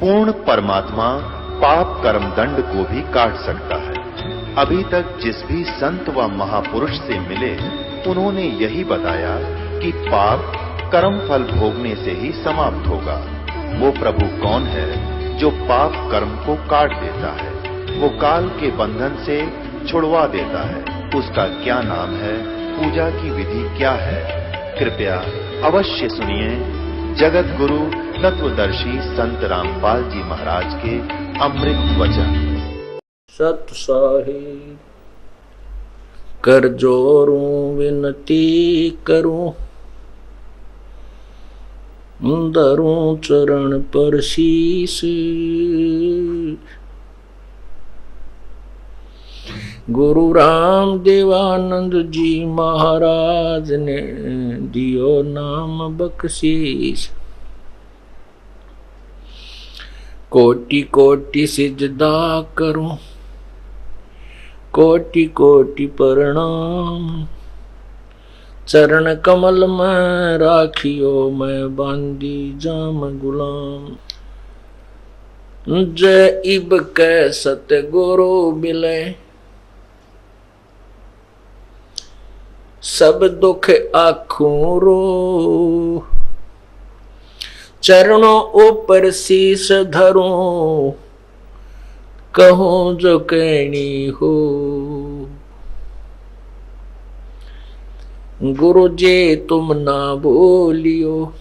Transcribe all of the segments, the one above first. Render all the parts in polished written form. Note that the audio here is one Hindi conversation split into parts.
पूर्ण परमात्मा पाप कर्म दंड को भी काट सकता है। अभी तक जिस भी संत व महापुरुष से मिले उन्होंने यही बताया कि पाप कर्म फल भोगने से ही समाप्त होगा। वो प्रभु कौन है जो पाप कर्म को काट देता है, वो काल के बंधन से छुड़वा देता है। उसका क्या नाम है, पूजा की विधि क्या है? कृपया अवश्य सुनिए जगत गुरु तत्वदर्शी संत रामपाल जी महाराज के अमृत वचन। सत साहिब कर जोरूं विनती करूं, धरूं चरण पर शीस। गुरु राम देवानंद जी महाराज ने दियो नाम बख्शीश। कोटि कोटि सिजदा करूं, कोटि कोटि प्रणाम। चरण कमल में राखियो मैं बांदी जाम गुलाम। जय इब कै सतगुरु मिले, सब दुख आखूं रो। चरणों ऊपर शीस धरूं, कहूं जो कहनी हो। गुरु जी तुम ना बोलियो,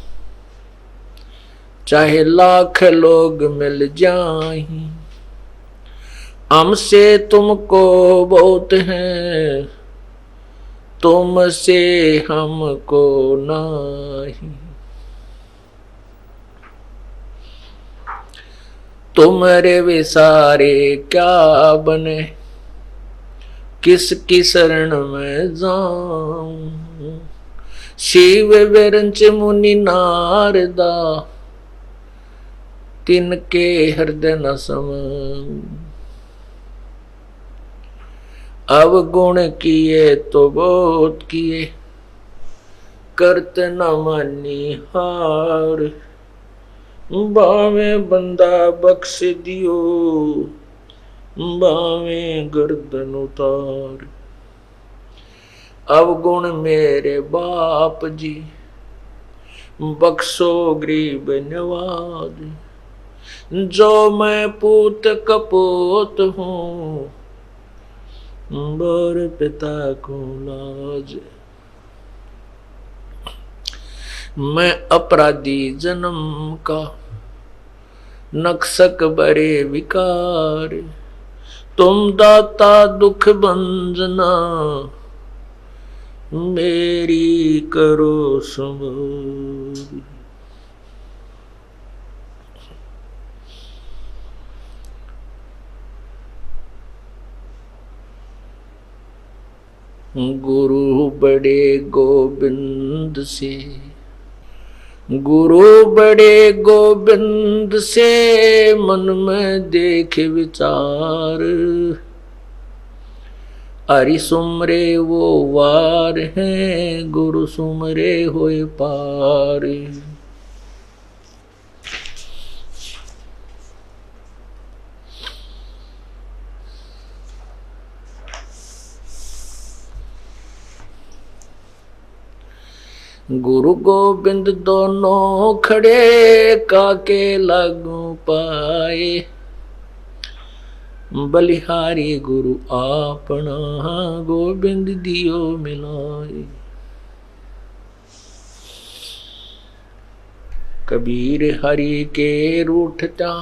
चाहे लाख लोग मिल जाएं। हमसे तुमको बहुत है, तुमसे हमको नहीं। तुम्हारे विसारे क्या बने, किसकी शरण में जाऊं। शिव विरंच मुनि नारदा, तिनके हृदय न समाऊं। अवगुण किए तो बहुत किए, करत न मानी हार। बावे बंदा बख्श दियो, बावे गर्दन उतार। अवगुण मेरे बाप जी, बख्शो गरीब नवाज। जो मैं पूत कपूत हूँ, बर पिता को लाज। मैं अपराधी जन्म का, नक्सक बरे विकार। तुम दाता दुख भंजना, मेरी करो संभाल। गुरु बड़े गोबिंद से, गुरु बड़े गोबिंद से। मन में देख विचार, हरि सुमरे वो वार हैं, गुरु सुमरे होए पार। गुरु गोबिंद दोनों खड़े, काके लागू पाए। बलिहारी गुरु आपना, गोबिंद दियो मिलाए। कबीर हरि के रूठता,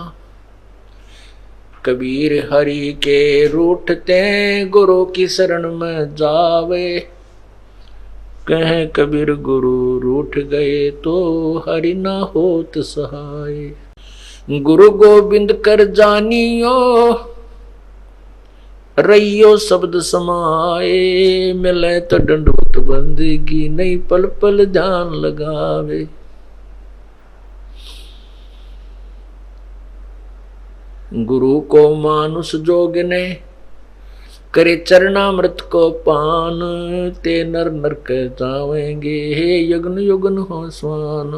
कबीर हरि के रूठते। गुरु की शरण में जावे, कह कबीर गुरु रूठ गए तो हरि न होत सहाय। गुरु गोबिंद कर जानियो, रहियो शब्द समाए। मिले तो दंडवत बंदगी, नहीं पल पल ध्यान लगावे। गुरु को मानुष जोग ने, करे चरणामृत को पान। ते नर नरक जावेंगे, हे यज्ञ युगन हो स्वान।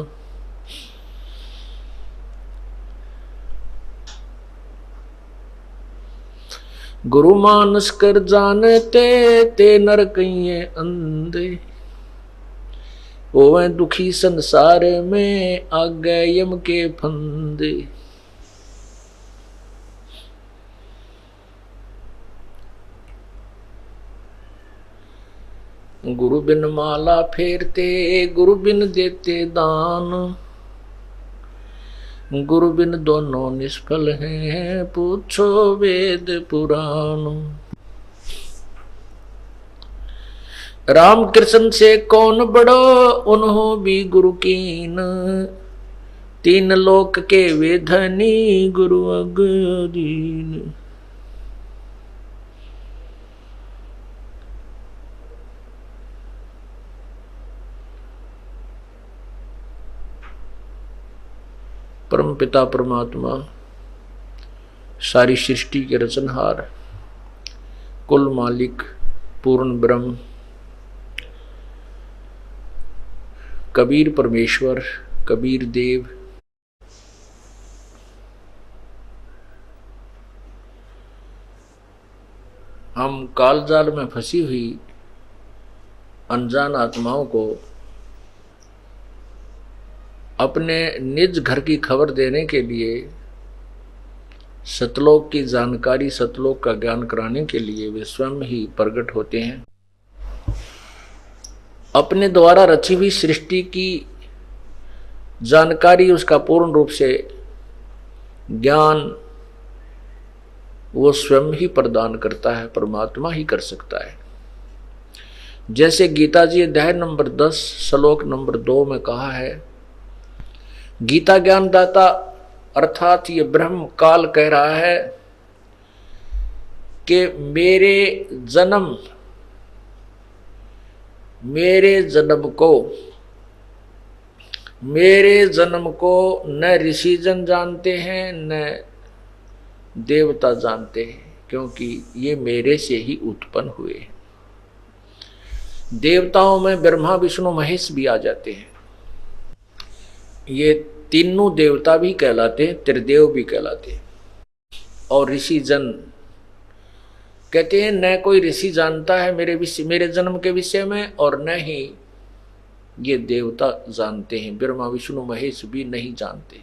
गुरु मानस कर जानते ते नर कहिए अंधे, ओवे दुखी संसार में आगे यम के फंदे। गुरु बिन माला फेरते, गुरु बिन देते दान, गुरु बिन दोनों निष्फल हैं, पूछो वेद पुराण। राम कृष्ण से कौन बड़ो, उन्हों भी गुरु कीन, तीन लोक के वे धनी, गुरु अगदीन। परम पिता परमात्मा, सारी सृष्टि के रचनहार, कुल मालिक, पूर्ण ब्रह्म, कबीर परमेश्वर, कबीर देव, हम कालजाल में फंसी हुई अनजान आत्माओं को अपने निज घर की खबर देने के लिए, सतलोक की जानकारी, सतलोक का ज्ञान कराने के लिए वे स्वयं ही प्रकट होते हैं। अपने द्वारा रची हुई सृष्टि की जानकारी, उसका पूर्ण रूप से ज्ञान वो स्वयं ही प्रदान करता है, परमात्मा ही कर सकता है। जैसे गीता जी अध्याय नंबर 10 श्लोक नंबर 2 में कहा है, गीता ज्ञानदाता अर्थात ये ब्रह्म काल कह रहा है कि मेरे जन्म को न ऋषि जन जानते हैं न देवता जानते हैं, क्योंकि ये मेरे से ही उत्पन्न हुए। देवताओं में ब्रह्मा विष्णु महेश भी आ जाते हैं। ये तीनों देवता भी कहलाते हैं, त्रिदेव भी कहलाते हैं। और ऋषि जन कहते हैं न कोई ऋषि जानता है मेरे जन्म के विषय में, और न ही ये देवता जानते हैं, ब्रह्मा विष्णु महेश भी नहीं जानते,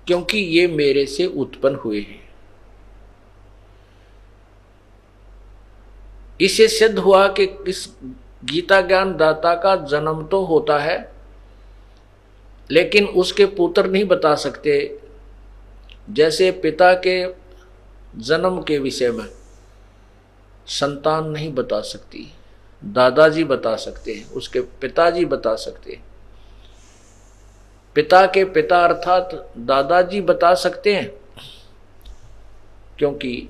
क्योंकि ये मेरे से उत्पन्न हुए हैं। इससे सिद्ध हुआ कि इस गीता ज्ञान दाता का जन्म तो होता है, लेकिन उसके पुत्र नहीं बता सकते। जैसे पिता के जन्म के विषय में संतान नहीं बता सकती, दादाजी बता सकते हैं, उसके पिताजी बता सकते हैं। पिता के पिता अर्थात दादाजी बता सकते हैं, क्योंकि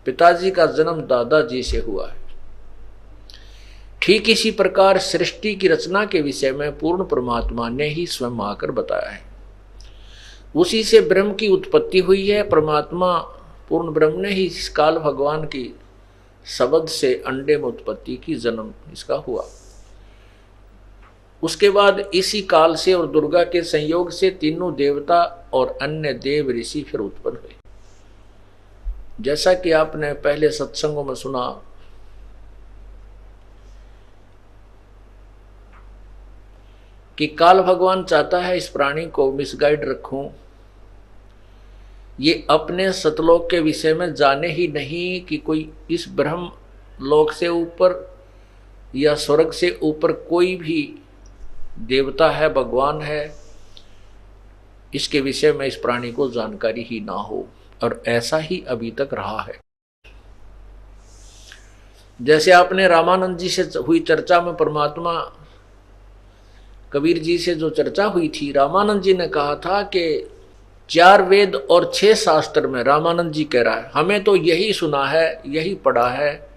पिताजी का जन्म दादाजी से हुआ है। ठीक इसी प्रकार सृष्टि की रचना के विषय में पूर्ण परमात्मा ने ही स्वयं आकर बताया है। उसी से ब्रह्म की उत्पत्ति हुई है। परमात्मा पूर्ण ब्रह्म ने ही इस काल भगवान की शब्द से अंडे में उत्पत्ति की, जन्म इसका हुआ। उसके बाद इसी काल से और दुर्गा के संयोग से तीनों देवता और अन्य देव ऋषि फिर उत्पन्न हुए। जैसा कि आपने पहले सत्संगों में सुना कि काल भगवान चाहता है इस प्राणी को मिसगाइड रखूं, ये अपने सतलोक के विषय में जाने ही नहीं कि कोई इस ब्रह्म लोक से ऊपर या स्वर्ग से ऊपर कोई भी देवता है, भगवान है, इसके विषय में इस प्राणी को जानकारी ही ना हो। और ऐसा ही अभी तक रहा है। जैसे आपने रामानंद जी से हुई चर्चा में परमात्मा कबीर जी से जो चर्चा हुई थी, रामानंद जी ने कहा था कि 4 वेद और 6 शास्त्र में, रामानंद जी कह रहा है, हमें तो यही सुना है, यही पढ़ा है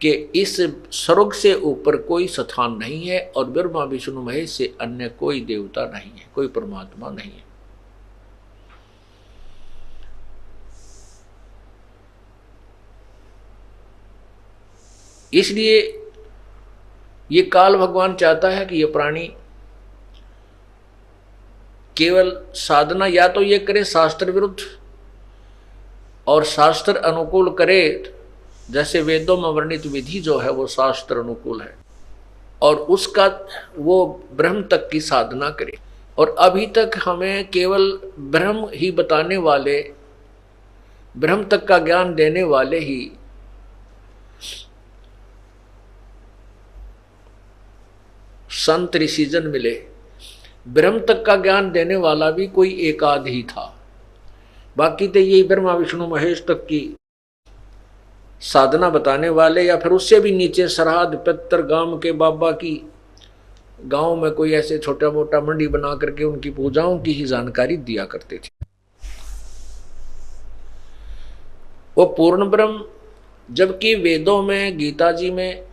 कि इस स्वर्ग से ऊपर कोई स्थान नहीं है और ब्रह्मा विष्णु महेश से अन्य कोई देवता नहीं है, कोई परमात्मा नहीं है। इसलिए ये काल भगवान चाहता है कि ये प्राणी केवल साधना या तो ये करे शास्त्र विरुद्ध, और शास्त्र अनुकूल करे, जैसे वेदों में वर्णित विधि जो है वो शास्त्र अनुकूल है, और उसका वो ब्रह्म तक की साधना करे। और अभी तक हमें केवल ब्रह्म ही बताने वाले, ब्रह्म तक का ज्ञान देने वाले ही संत ऋषिजन मिले। ब्रह्म तक का ज्ञान देने वाला भी कोई एक आध ही था, बाकी तो यही ब्रह्मा विष्णु महेश तक की साधना बताने वाले, या फिर उससे भी नीचे सरहद पितर गांव के बाबा की, गांव में कोई ऐसे छोटा मोटा मंडी बना करके उनकी पूजाओं की ही जानकारी दिया करते थे। वो पूर्ण ब्रह्म, जबकि वेदों में, गीता जी में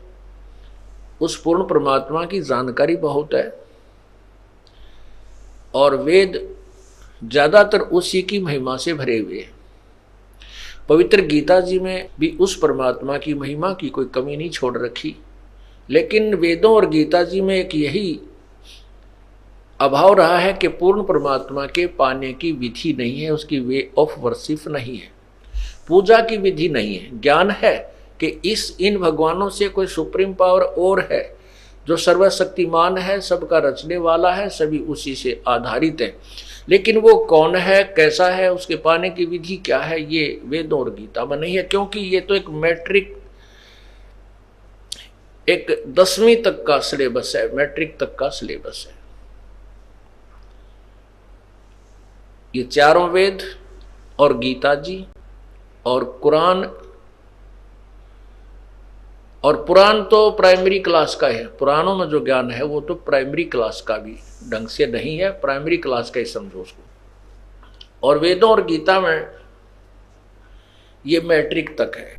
उस पूर्ण परमात्मा की जानकारी बहुत है, और वेद ज्यादातर उसी की महिमा से भरे हुए हैं। पवित्र गीता जी में भी उस परमात्मा की महिमा की कोई कमी नहीं छोड़ रखी, लेकिन वेदों और गीता जी में एक यही अभाव रहा है कि पूर्ण परमात्मा के पाने की विधि नहीं है, उसकी वे ऑफ वर्शिप नहीं है, पूजा की विधि नहीं है। ज्ञान है कि इन भगवानों से कोई सुप्रीम पावर और है जो सर्वशक्तिमान है, सबका रचने वाला है, सभी उसी से आधारित है, लेकिन वो कौन है, कैसा है, उसके पाने की विधि क्या है, ये वेदों और गीता में नहीं है। क्योंकि ये तो एक मैट्रिक, एक 10वीं तक का सिलेबस है, मैट्रिक तक का सिलेबस है। ये चारों वेद और गीता जी और कुरान, और पुराण तो प्राइमरी क्लास का है, पुराणों में जो ज्ञान है वो तो प्राइमरी क्लास का भी ढंग से नहीं है, प्राइमरी क्लास का ही समझो उसको। और वेदों और गीता में ये मैट्रिक तक है,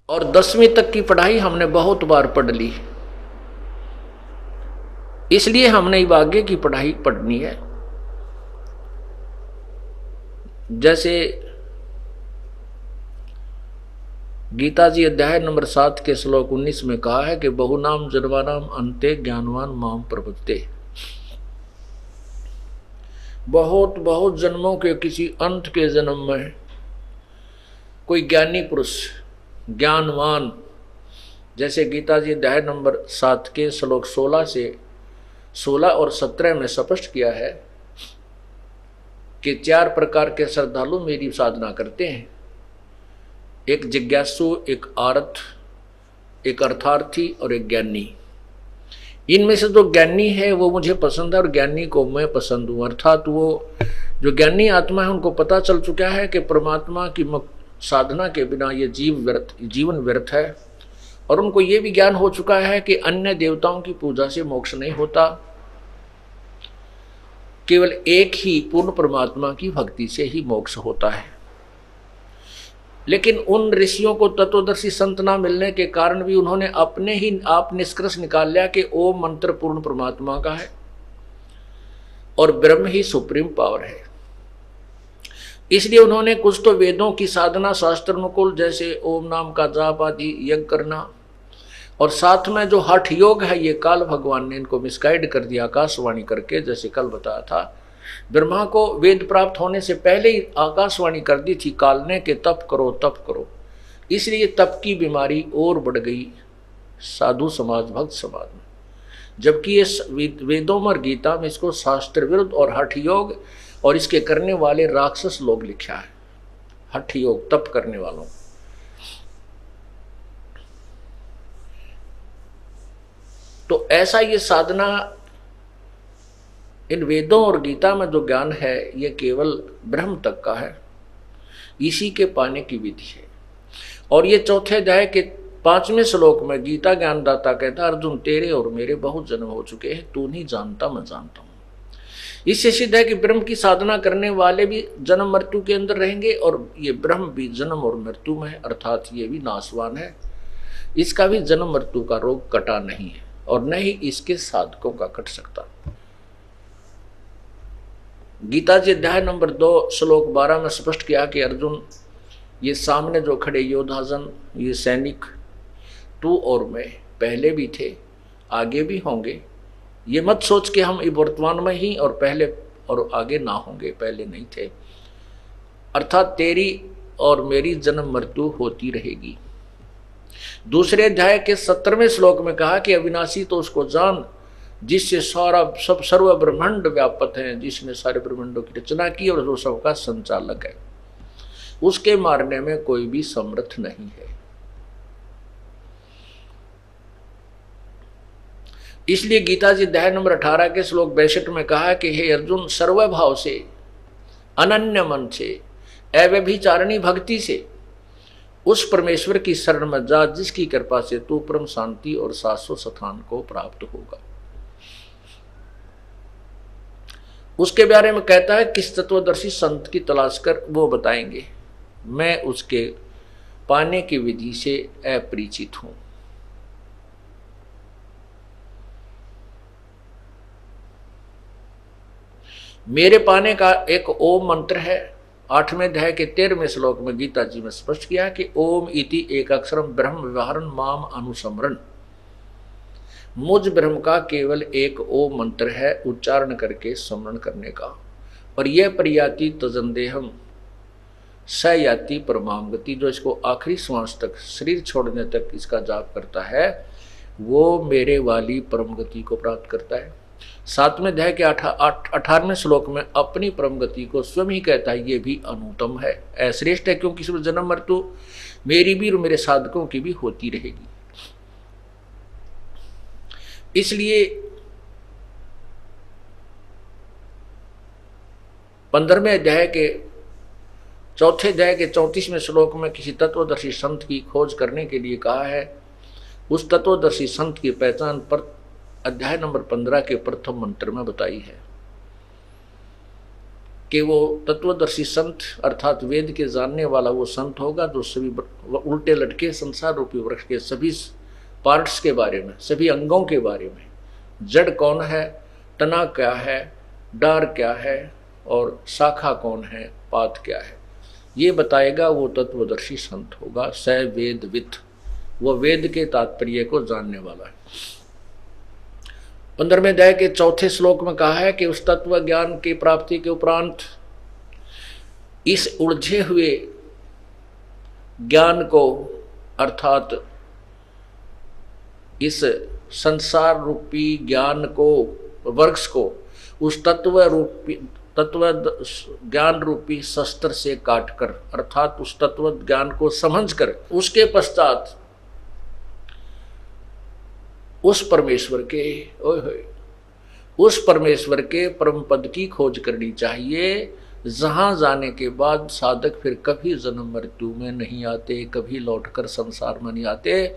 और 10वीं तक की पढ़ाई हमने बहुत बार पढ़ ली, इसलिए हमने अब आगे की पढ़ाई पढ़नी है। जैसे गीता जी अध्याय नंबर 7 के श्लोक 19 में कहा है कि बहुनाम जन्मानाम अंते ज्ञानवान माम प्रपद्ये। बहुत बहुत जन्मों के किसी अंत के जन्म में कोई ज्ञानी पुरुष, ज्ञानवान, जैसे गीता जी अध्याय नंबर 7 के श्लोक 16 और 17 में स्पष्ट किया है कि 4 प्रकार के श्रद्धालु मेरी साधना करते हैं, एक जिज्ञासु, एक आर्थ, एक अर्थार्थी और एक ज्ञानी। इनमें से जो ज्ञानी है वो मुझे पसंद है और ज्ञानी को मैं पसंद हूँ। अर्थात वो जो ज्ञानी आत्मा है उनको पता चल चुका है कि परमात्मा की साधना के बिना ये जीवन व्यर्थ है, और उनको ये भी ज्ञान हो चुका है कि अन्य देवताओं की पूजा से मोक्ष नहीं होता, केवल एक ही पूर्ण परमात्मा की भक्ति से ही मोक्ष होता है। लेकिन उन ऋषियों को तत्वदर्शी संत ना मिलने के कारण भी उन्होंने अपने ही आप निष्कर्ष निकाल लिया कि ओम मंत्र पूर्ण परमात्मा का है और ब्रह्म ही सुप्रीम पावर है। इसलिए उन्होंने कुछ तो वेदों की साधना शास्त्र अनुकूल, जैसे ओम नाम का जाप आदि यज्ञ करना, और साथ में जो हठ योग है ये काल भगवान ने इनको मिसगाइड कर दिया आकाशवाणी करके। जैसे कल बताया था, ब्रह्मा को वेद प्राप्त होने से पहले ही आकाशवाणी कर दी थी काल ने कि तप करो तप करो, इसलिए तप की बीमारी और बढ़ गई साधु समाज, भक्त समाज में। जबकि ये वेदों और गीता में इसको शास्त्र विरुद्ध और हठ योग और इसके करने वाले राक्षस लोग लिखा है, हठ योग तप करने वालों। तो ऐसा ये साधना, इन वेदों और गीता में जो ज्ञान है ये केवल ब्रह्म तक का है, इसी के पाने की विधि है। और ये चौथे अध्याय के 5वें श्लोक में गीता ज्ञानदाता कहता, अर्जुन तेरे और मेरे बहुत जन्म हो चुके हैं, तू नहीं जानता मैं जानता हूं। इससे सिद्ध है कि ब्रह्म की साधना करने वाले भी जन्म मृत्यु के अंदर रहेंगे, और ये ब्रह्म भी जन्म और मृत्यु में है, अर्थात ये भी नाशवान है, इसका भी जन्म मृत्यु का रोग कटा नहीं है और न ही इसके साधकों का कट सकता। गीता जी अध्याय नंबर 2 श्लोक 12 में स्पष्ट किया कि अर्जुन, ये सामने जो खड़े योद्धाजन, ये सैनिक, तू और मैं पहले भी थे, आगे भी होंगे। ये मत सोच के हम वर्तमान में ही और पहले और आगे ना होंगे, पहले नहीं थे। अर्थात तेरी और मेरी जन्म मृत्यु होती रहेगी। दूसरे अध्याय के 17वें श्लोक में कहा कि अविनाशी तो उसको जान जिससे सारा सब सर्व ब्रह्मांड व्यापक है, जिसने सारे ब्रह्मांडों की रचना की और जो सबका संचालक है, उसके मारने में कोई भी समर्थ नहीं है। इसलिए गीता जी अध्याय नंबर 18 के श्लोक 62 में कहा कि हे अर्जुन, सर्वभाव से, अनन्य मन से, अव्यभिचारिणी भक्ति से उस परमेश्वर की शरण में जा जिसकी कृपा से तू परम शांति और शाश्वत स्थान को प्राप्त होगा। उसके बारे में कहता है किस तत्वदर्शी संत की तलाश कर, वो बताएंगे, मैं उसके पाने की विधि से अपरिचित हूं। मेरे पाने का एक ओम मंत्र है। 8वें अध्याय के 13वें श्लोक में गीता जी में स्पष्ट किया कि ओम इति एक अक्षरम ब्रह्म व्यवहारन माम अनुसमरण। मुझ ब्रह्म का केवल एक ओम मंत्र है, उच्चारण करके स्मरण करने का। और यह परियाति तजंदेहम स याति परमाम गति, जो इसको आखिरी श्वास तक, शरीर छोड़ने तक इसका जाप करता है, वो मेरे वाली परम गति को प्राप्त करता है। 7वें अध्याय के 18वें श्लोक में अपनी परम गति को स्वयं ही कहता है, ये भी अनुत्तम है, अश्रेष्ठ है, क्योंकि इसमें जन्म मृत्यु मेरी भी और मेरे साधकों की भी होती रहेगी। इसलिए 15वें अध्याय के 4थे अध्याय के 34वें श्लोक में किसी तत्वदर्शी संत की खोज करने के लिए कहा है। उस तत्वदर्शी संत की पहचान पर अध्याय नंबर 15 के प्रथम मंत्र में बताई है कि वो तत्वदर्शी संत अर्थात वेद के जानने वाला वो संत होगा जो सभी उल्टे लटके संसार रूपी वृक्ष के सभी पार्ट्स के बारे में, सभी अंगों के बारे में, जड़ कौन है, तना क्या है, डार क्या है और शाखा कौन है, पात क्या है, ये बताएगा। वो तत्वदर्शी संत होगा। स वेदवित्, वो वेद के तात्पर्य को जानने वाला है। 15वें अध्याय के 4थे श्लोक में कहा है कि उस तत्व ज्ञान की प्राप्ति के उपरांत इस उलझे हुए ज्ञान को अर्थात इस संसार रूपी ज्ञान को, वृक्ष को, उस तत्व ज्ञान रूपी शस्त्र से काटकर अर्थात उस तत्व ज्ञान को समझकर उसके पश्चात उस परमेश्वर के परम पद की खोज करनी चाहिए, जहां जाने के बाद साधक फिर कभी जन्म मृत्यु में नहीं आते, कभी लौटकर संसार में नहीं आते,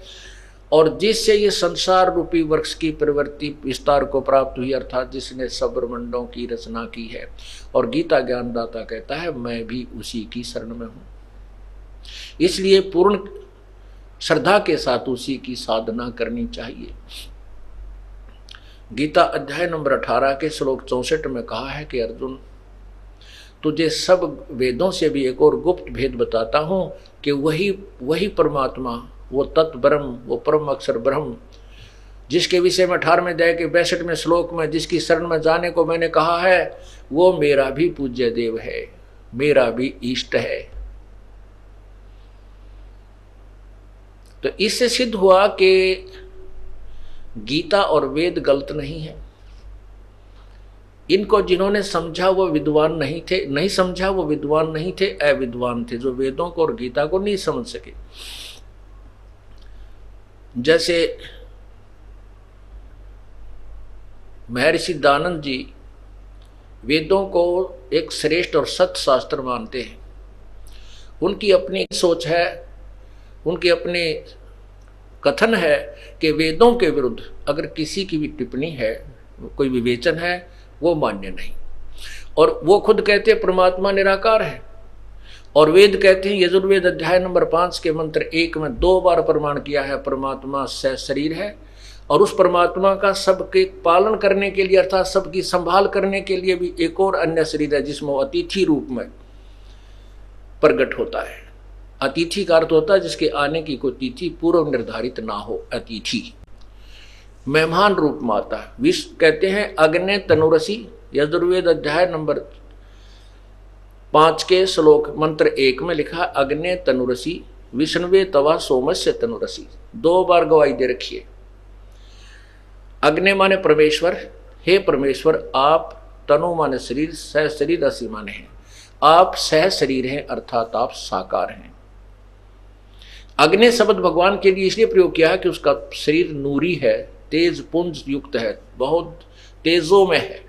और जिससे ये संसार रूपी वृक्ष की प्रवृत्ति विस्तार को प्राप्त हुई, अर्थात जिसने सब ब्रह्मांडों की रचना की है। और गीता ज्ञानदाता कहता है मैं भी उसी की शरण में हूं, इसलिए पूर्ण श्रद्धा के साथ उसी की साधना करनी चाहिए। गीता अध्याय नंबर 18 के श्लोक 64 में कहा है कि अर्जुन, तुझे सब वेदों से भी एक और गुप्त भेद बताता हूं कि वही परमात्मा, वो तत्व ब्रह्म, वो परम अक्षर ब्रह्म, जिसके विषय में 18वें अध्याय के 62वें श्लोक में जिसकी शरण में जाने को मैंने कहा है, वो मेरा भी पूज्य देव है, मेरा भी इष्ट है। तो इससे सिद्ध हुआ कि गीता और वेद गलत नहीं है। इनको जिन्होंने समझा वो विद्वान नहीं थे, नहीं समझा वो विद्वान नहीं थे, अविद्वान थे, जो वेदों को और गीता को नहीं समझ सके। जैसे महर्षि दानंद जी वेदों को एक श्रेष्ठ और सत्य शास्त्र मानते हैं। उनकी अपनी सोच है, उनके अपने कथन है कि वेदों के विरुद्ध अगर किसी की भी टिप्पणी है, कोई विवेचन है, वो मान्य नहीं। और वो खुद कहते हैं परमात्मा निराकार है, और वेद कहते हैं, यजुर्वेद अध्याय नंबर 5 के मंत्र 1 में 2 बार प्रमाण किया है परमात्मा से शरीर है, और उस परमात्मा का सबके पालन करने के लिए अर्थात सबकी संभाल करने के लिए भी एक और अन्य शरीर है जिसमें अतिथि रूप में प्रकट होता है। अतिथि का अर्थ होता है जिसके आने की कोई तिथि पूर्व निर्धारित ना हो, अतिथि। मेहमान रूप में आता है। विश्व कहते हैं अग्नि तनुरसी, यजुर्वेद अध्याय नंबर 5 के श्लोक मंत्र 1 में लिखा अग्ने तनुरसी विष्णुवे तवा सोमस्य तनुरसी, 2 बार गवाही दे रखी है। अग्नि माने परमेश्वर, हे परमेश्वर आप तनु माने शरीर, सह शरीर असी माने हैं, आप सह शरीर हैं अर्थात आप साकार हैं। अग्नि शब्द भगवान के लिए इसलिए प्रयोग किया है कि उसका शरीर नूरी है, तेज पुंज युक्त है, बहुत तेजों में है।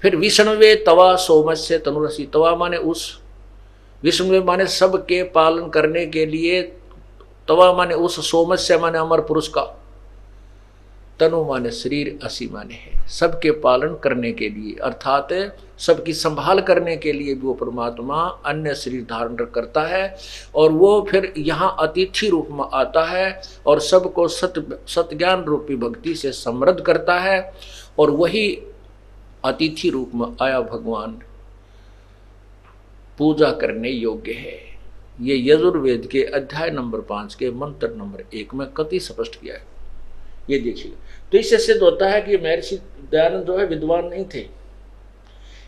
फिर विष्णुवे तवा सोमस्य तनुरसी, तवा माने उस, विष्णुवे माने सबके पालन करने के लिए, तवा माने उस, सोमस्य माने अमर पुरुष का, तनु माने शरीर, असी माने है सबके पालन करने के लिए अर्थात सबकी संभाल करने के लिए भी वो परमात्मा अन्य शरीर धारण करता है और वो फिर यहाँ अतिथि रूप में आता है और सबको सत्ज्ञान रूपी भक्ति से समृद्ध करता है। और वही अतिथि रूप में आया भगवान पूजा करने योग्य है। ये यजुर्वेद के अध्याय नंबर 5 के मंत्र नंबर 1 में कति स्पष्ट किया है। ये देखिए, तो इससे सिद्ध होता है कि महर्षि दयानंद जो है विद्वान नहीं थे,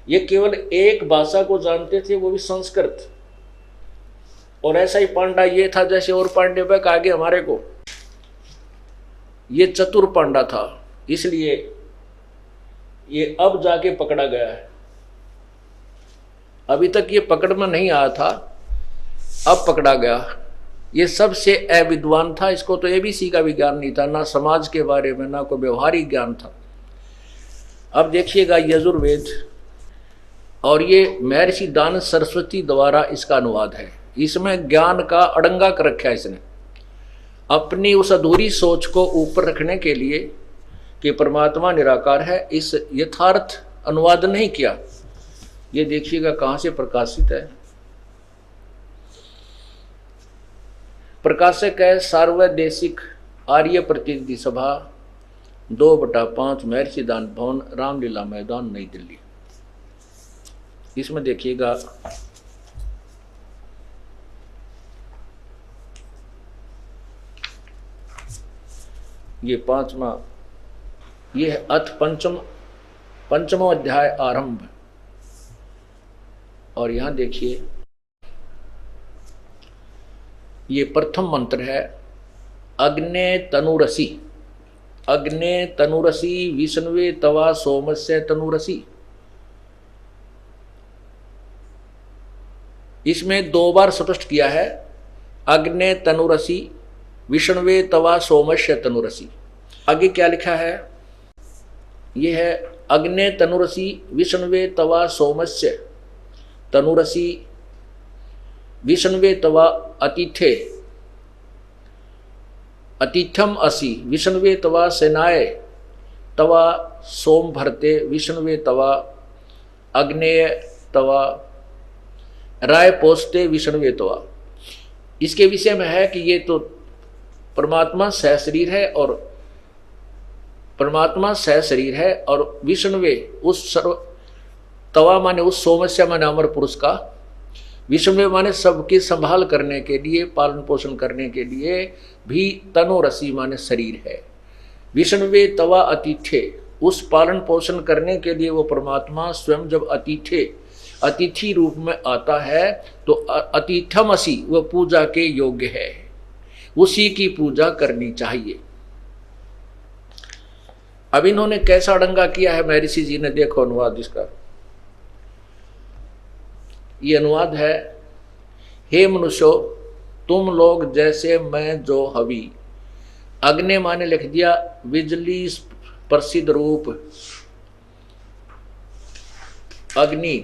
ये केवल एक भाषा को जानते थे, वो भी संस्कृत। और ऐसा ही पांडा ये था जैसे और पांडे बैक आगे हमारे को, ये चतुर पांडा था, इसलिए ये अब जाके पकड़ा गया है। अभी तक ये पकड़ में नहीं आया था, अब पकड़ा गया। ये सबसे अविद्वान था, इसको तो एबीसी का भी ज्ञान नहीं था, ना समाज के बारे में ना कोई व्यवहारिक ज्ञान था। अब देखिएगा यजुर्वेद, और ये महर्षि दानव सरस्वती द्वारा इसका अनुवाद है। इसमें ज्ञान का अड़ंगा कर रखा है इसने, अपनी उस अधूरी सोच को ऊपर रखने के लिए कि परमात्मा निराकार है, इस यथार्थ अनुवाद नहीं किया। ये देखिएगा कहाँ से प्रकाशित है। प्रकाशक है सार्वदेशिक आर्य प्रतिनिधि सभा 2/5 महर्षि दान भवन, रामलीला मैदान, नई दिल्ली। इसमें देखिएगा ये 5वां, ये है अथ पंचमो अध्याय आरंभ। और यहां देखिए ये प्रथम मंत्र है अग्ने तनुरसी, अग्ने तनुरसी विष्णुवे तवा सोमस्य तनुरसी। इसमें 2 बार स्पष्ट किया है अग्ने तनुरसी विष्णुवे तवा सोमस्य तनुरसी। आगे क्या लिखा है, यह है अग्ने तनुरसी विष्णुवे तवा सोमस्य तनुरसी विष्णुवे तवा अतिथे अतिथ्यम असि विष्णुवे तवा सेनाए तवा सोम भरते विष्णुवे तवा अग्नेय तवा राय पोस्ते विष्णुवे तवा। इसके विषय में है कि ये तो परमात्मा सह शरीर है और परमात्मा सह शरीर है और विष्णुवे उस सर्व, तवा माने उस सोमस्य माने अमर पुरुष का, विष्णुवे माने सबकी संभाल करने के लिए, पालन पोषण करने के लिए भी, तनुरसी माने शरीर है। विष्णुवे तवा अतिथे, उस पालन पोषण करने के लिए वो परमात्मा स्वयं जब अतिथि रूप में आता है तो अतिथमसी, वह पूजा के योग्य है, उसी की पूजा करनी चाहिए। अब इन्होंने कैसा अड़ंगा किया है महर्षि जी ने, देखो अनुवाद इसका। ये अनुवाद है, हे मनुष्यो तुम लोग जैसे मैं जो हवि, अग्नि माने लिख दिया बिजली प्रसिद्ध रूप, अग्नि,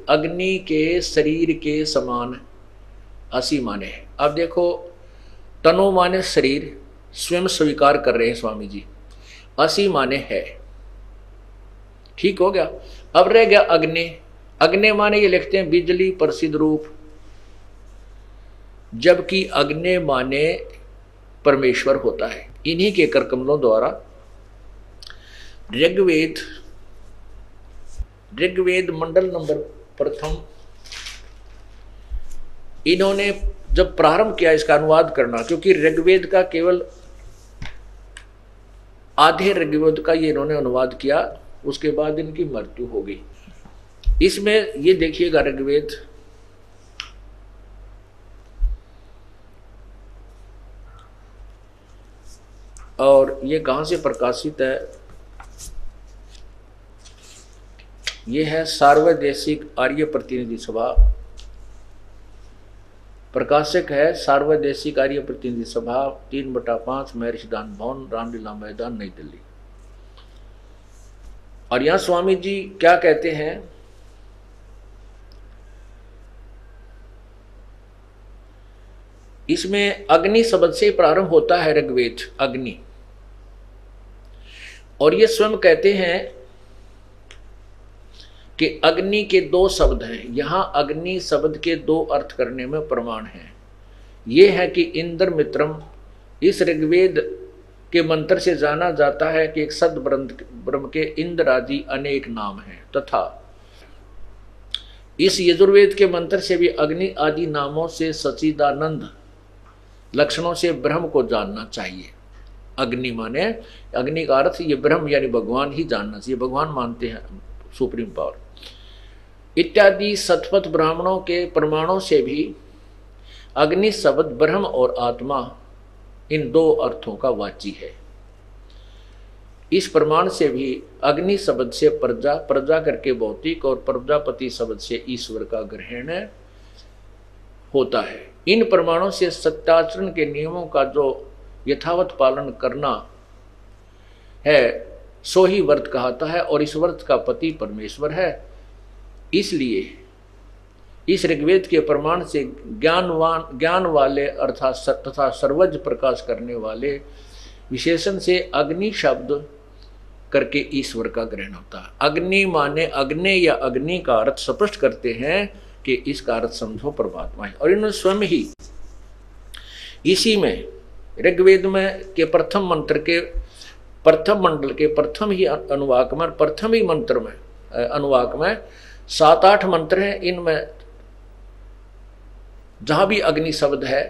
अग्नि के शरीर के समान असी माने है। अब देखो तनु माने शरीर स्वयं स्वीकार कर रहे हैं स्वामी जी, असी माने है, ठीक हो गया। अब रह गया अग्नि, अग्नि माने ये लिखते हैं बिजली प्रसिद्ध रूप, जबकि अग्नि माने परमेश्वर होता है। इन्हीं के कर कमलों द्वारा ऋग्वेद मंडल नंबर 1 इन्होंने जब प्रारंभ किया इसका अनुवाद करना, क्योंकि ऋग्वेद का केवल आधे ऋग्वेद का ये इन्होंने अनुवाद किया, उसके बाद इनकी मृत्यु हो गई। इसमें ये देखिएगा ऋग्वेद और ये कहाँ से प्रकाशित है, ये है सार्वदेशिक आर्य प्रतिनिधि सभा, प्रकाशक है सार्वदेशिक आर्य प्रतिनिधि सभा 3/5 महर्षि दान भवन, रामलीला मैदान, नई दिल्ली। और यहां स्वामी जी क्या कहते हैं, इसमें अग्नि शब्द से प्रारंभ होता है ऋग्वेद, अग्नि। और ये स्वयं कहते हैं कि अग्नि के 2 शब्द हैं। यहां अग्नि शब्द के 2 अर्थ करने में प्रमाण है। ये है कि इंद्र मित्रम इस ऋग्वेद के मंत्र से जाना जाता है कि एक सद ब्रह्म के इंद्र आदि अनेक नाम हैं, तथा इस यजुर्वेद के मंत्र से भी अग्नि आदि नामों से सच्चिदानंद लक्षणों से ब्रह्म को जानना चाहिए। अग्नि माने, अग्नि का अर्थ ये ब्रह्म यानी भगवान ही जानना चाहिए, भगवान मानते हैं सुप्रीम पावर इत्यादि। सतपथ ब्राह्मणों के प्रमाणों से भी अग्नि शब्द ब्रह्म और आत्मा इन 2 अर्थों का वाची है। इस प्रमाण से भी अग्नि शब्द से प्रजा, प्रजा करके भौतिक, और प्रजापति शब्द से ईश्वर का ग्रहण होता है। इन प्रमाणों से सत्याचरण के नियमों का जो यथावत पालन करना है सो ही व्रत कहता है, और इस व्रत का पति परमेश्वर है। इसलिए इस ऋग्वेद के प्रमाण से ज्ञान वाले अर्थात तथा सर्वज्ञ प्रकाश करने वाले विशेषण से अग्नि शब्द करके ईश्वर का ग्रहण होता है। अग्नि माने अग्नि या अग्नि का अर्थ स्पष्ट करते हैं कि इसका अर्थ समझो परमात्मा है। और इन्होंने स्वयं ही इसी में ऋग्वेद में के प्रथम मंत्र के प्रथम मंडल के प्रथम ही अनुवाक में, प्रथम ही मंत्र में अनुवाक में 7-8 मंत्र हैं। इनमें जहां भी अग्नि शब्द है,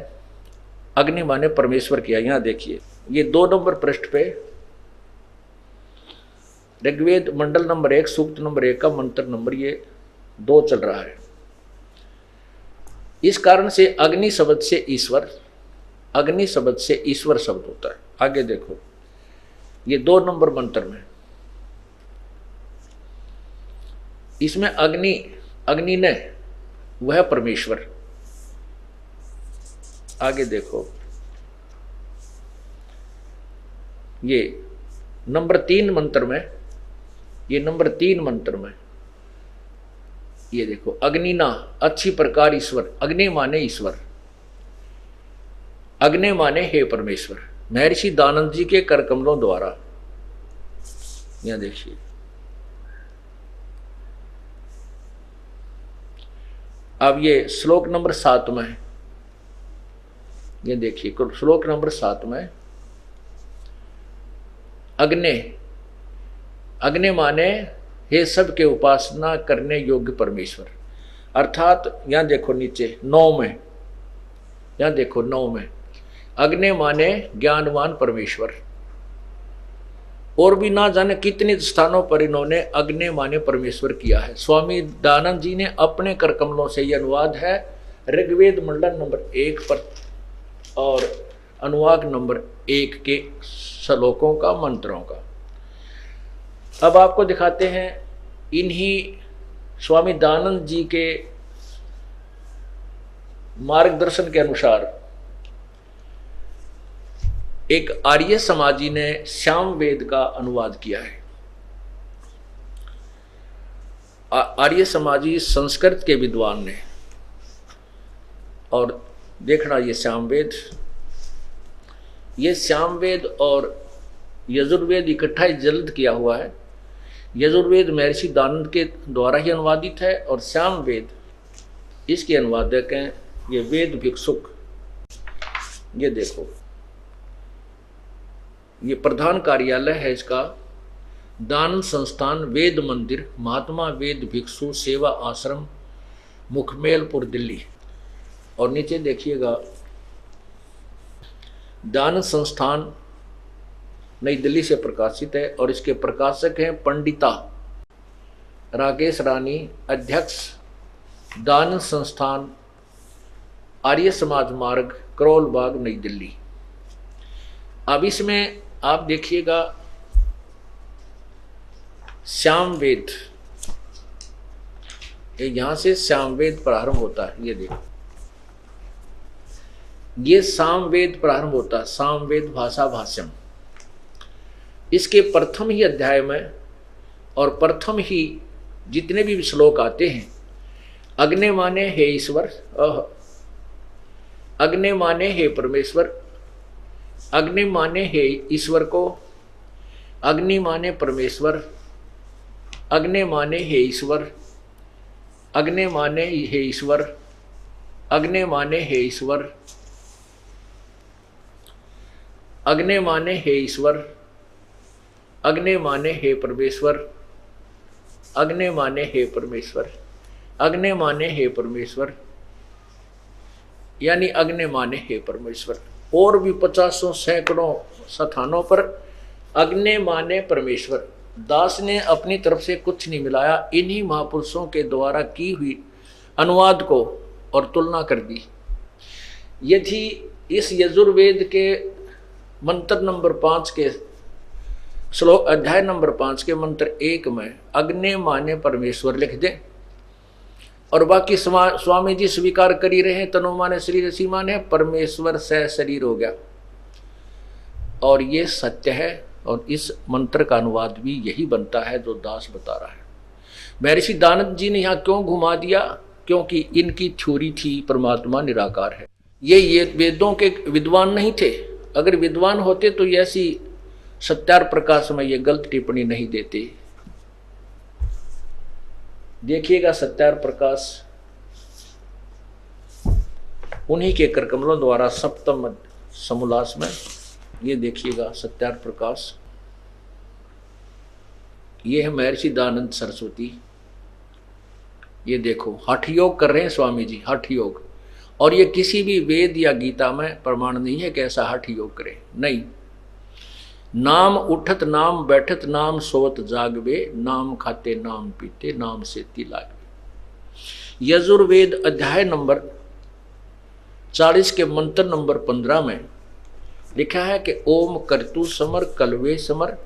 अग्नि माने परमेश्वर किया। यहां देखिए ये 2 नंबर पृष्ठ पे ऋग्वेद मंडल नंबर 1 सूक्त नंबर 1 का मंत्र नंबर ये 2 चल रहा है। इस कारण से अग्नि शब्द से ईश्वर, अग्नि शब्द से ईश्वर शब्द होता है। आगे देखो ये 2 नंबर मंत्र में इसमें अग्नि ने वह परमेश्वर। आगे देखो ये नंबर 3 मंत्र में, ये नंबर 3 मंत्र में ये देखो अग्निना अच्छी प्रकार ईश्वर। अग्नि माने ईश्वर, अग्नि माने हे परमेश्वर, महर्षि दानंद जी के कर कमलों द्वारा। यहां देखिए अब ये श्लोक नंबर 7 में, ये देखिए श्लोक नंबर 7 में अग्नि माने हे सब के उपासना करने योग्य परमेश्वर। अर्थात यहां देखो नीचे 9 में, यहां देखो 9 में अग्नि माने ज्ञानवान परमेश्वर। और भी ना जाने कितने स्थानों पर इन्होंने अग्नि माने परमेश्वर किया है। स्वामी दानंद जी ने अपने कर कमलों से यह अनुवाद है ऋग्वेद मंडल नंबर 1 पर और अनुवाद नंबर 1 के श्लोकों का, मंत्रों का। अब आपको दिखाते हैं इन्हीं स्वामी दानंद जी के मार्गदर्शन के अनुसार एक आर्य समाजी ने श्याम वेद का अनुवाद किया है। आर्य समाजी संस्कृत के विद्वान ने, और देखना ये श्याम वेद और यजुर्वेद इकट्ठा ही जल्द किया हुआ है। यजुर्वेद महर्षि दानंद के द्वारा ही अनुवादित है और श्याम वेद इसके अनुवादक हैं ये वेद भिक्षुक। ये देखो ये प्रधान कार्यालय है इसका, दान संस्थान वेद मंदिर महात्मा वेद भिक्षु सेवा आश्रम मुखमेलपुर दिल्ली। और नीचे देखिएगा दान संस्थान नई दिल्ली से प्रकाशित है और इसके प्रकाशक हैं पंडिता राकेश रानी, अध्यक्ष दान संस्थान आर्य समाज मार्ग, करोल बाग, नई दिल्ली। अब इसमें आप देखिएगा श्याम वेद, यहां से श्याम वेद प्रारंभ होता है। ये देखो, ये साम वेद प्रारंभ होता है, साम वेद भाषा भाष्यम। इसके प्रथम ही अध्याय में और प्रथम ही जितने भी श्लोक आते हैं, अग्नि माने हे ईश्वर, अग्नि माने हे परमेश्वर, अग्नि माने हे ईश्वर को, अग्नि माने परमेश्वर, अग्नि माने हे ईश्वर, अग्नि माने हे ईश्वर, अग्नि माने हे ईश्वर, अग्नि माने हे ईश्वर, अग्नि माने हे परमेश्वर, अग्नि माने हे परमेश्वर, अग्नि माने हे परमेश्वर, यानी अग्नि माने हे परमेश्वर। और भी 50 सैकड़ों स्थानों पर अग्नि माने परमेश्वर। दास ने अपनी तरफ से कुछ नहीं मिलाया, इन्हीं महापुरुषों के द्वारा की हुई अनुवाद को और तुलना कर दी। यदि इस यजुर्वेद के मंत्र नंबर 5 के श्लोक अध्याय नंबर 5 के मंत्र 1 में अग्नि माने परमेश्वर लिख दें और बाकी स्वामी जी स्वीकार कर ही रहे हैं, तनु माने शरीर, सी माने परमेश्वर से शरीर हो गया, और ये सत्य है। और इस मंत्र का अनुवाद भी यही बनता है जो दास बता रहा है। महर्षि दानंद जी ने यहाँ क्यों घुमा दिया? क्योंकि इनकी थ्योरी थी परमात्मा निराकार है। ये वेदों के विद्वान नहीं थे। अगर विद्वान होते तो ऐसी सत्यार प्रकाश में ये गलत टिप्पणी नहीं देते। देखिएगा सत्यार प्रकाश उन्हीं के करकमलों द्वारा सप्तम समोल्लास में, ये देखिएगा सत्यार प्रकाश, ये है महर्षि दयानंद सरस्वती। ये देखो हठ योग कर रहे हैं स्वामी जी, हठ योग। और ये किसी भी वेद या गीता में प्रमाण नहीं है कि ऐसा हठ योग करे, नहीं। नाम उठत नाम बैठत नाम सोत जागवे, नाम खाते नाम पीते नाम से लागवे। यजुर्वेद अध्याय नंबर 40 के मंत्र नंबर 15 में लिखा है कि ओम कर्तु समर कलवे समर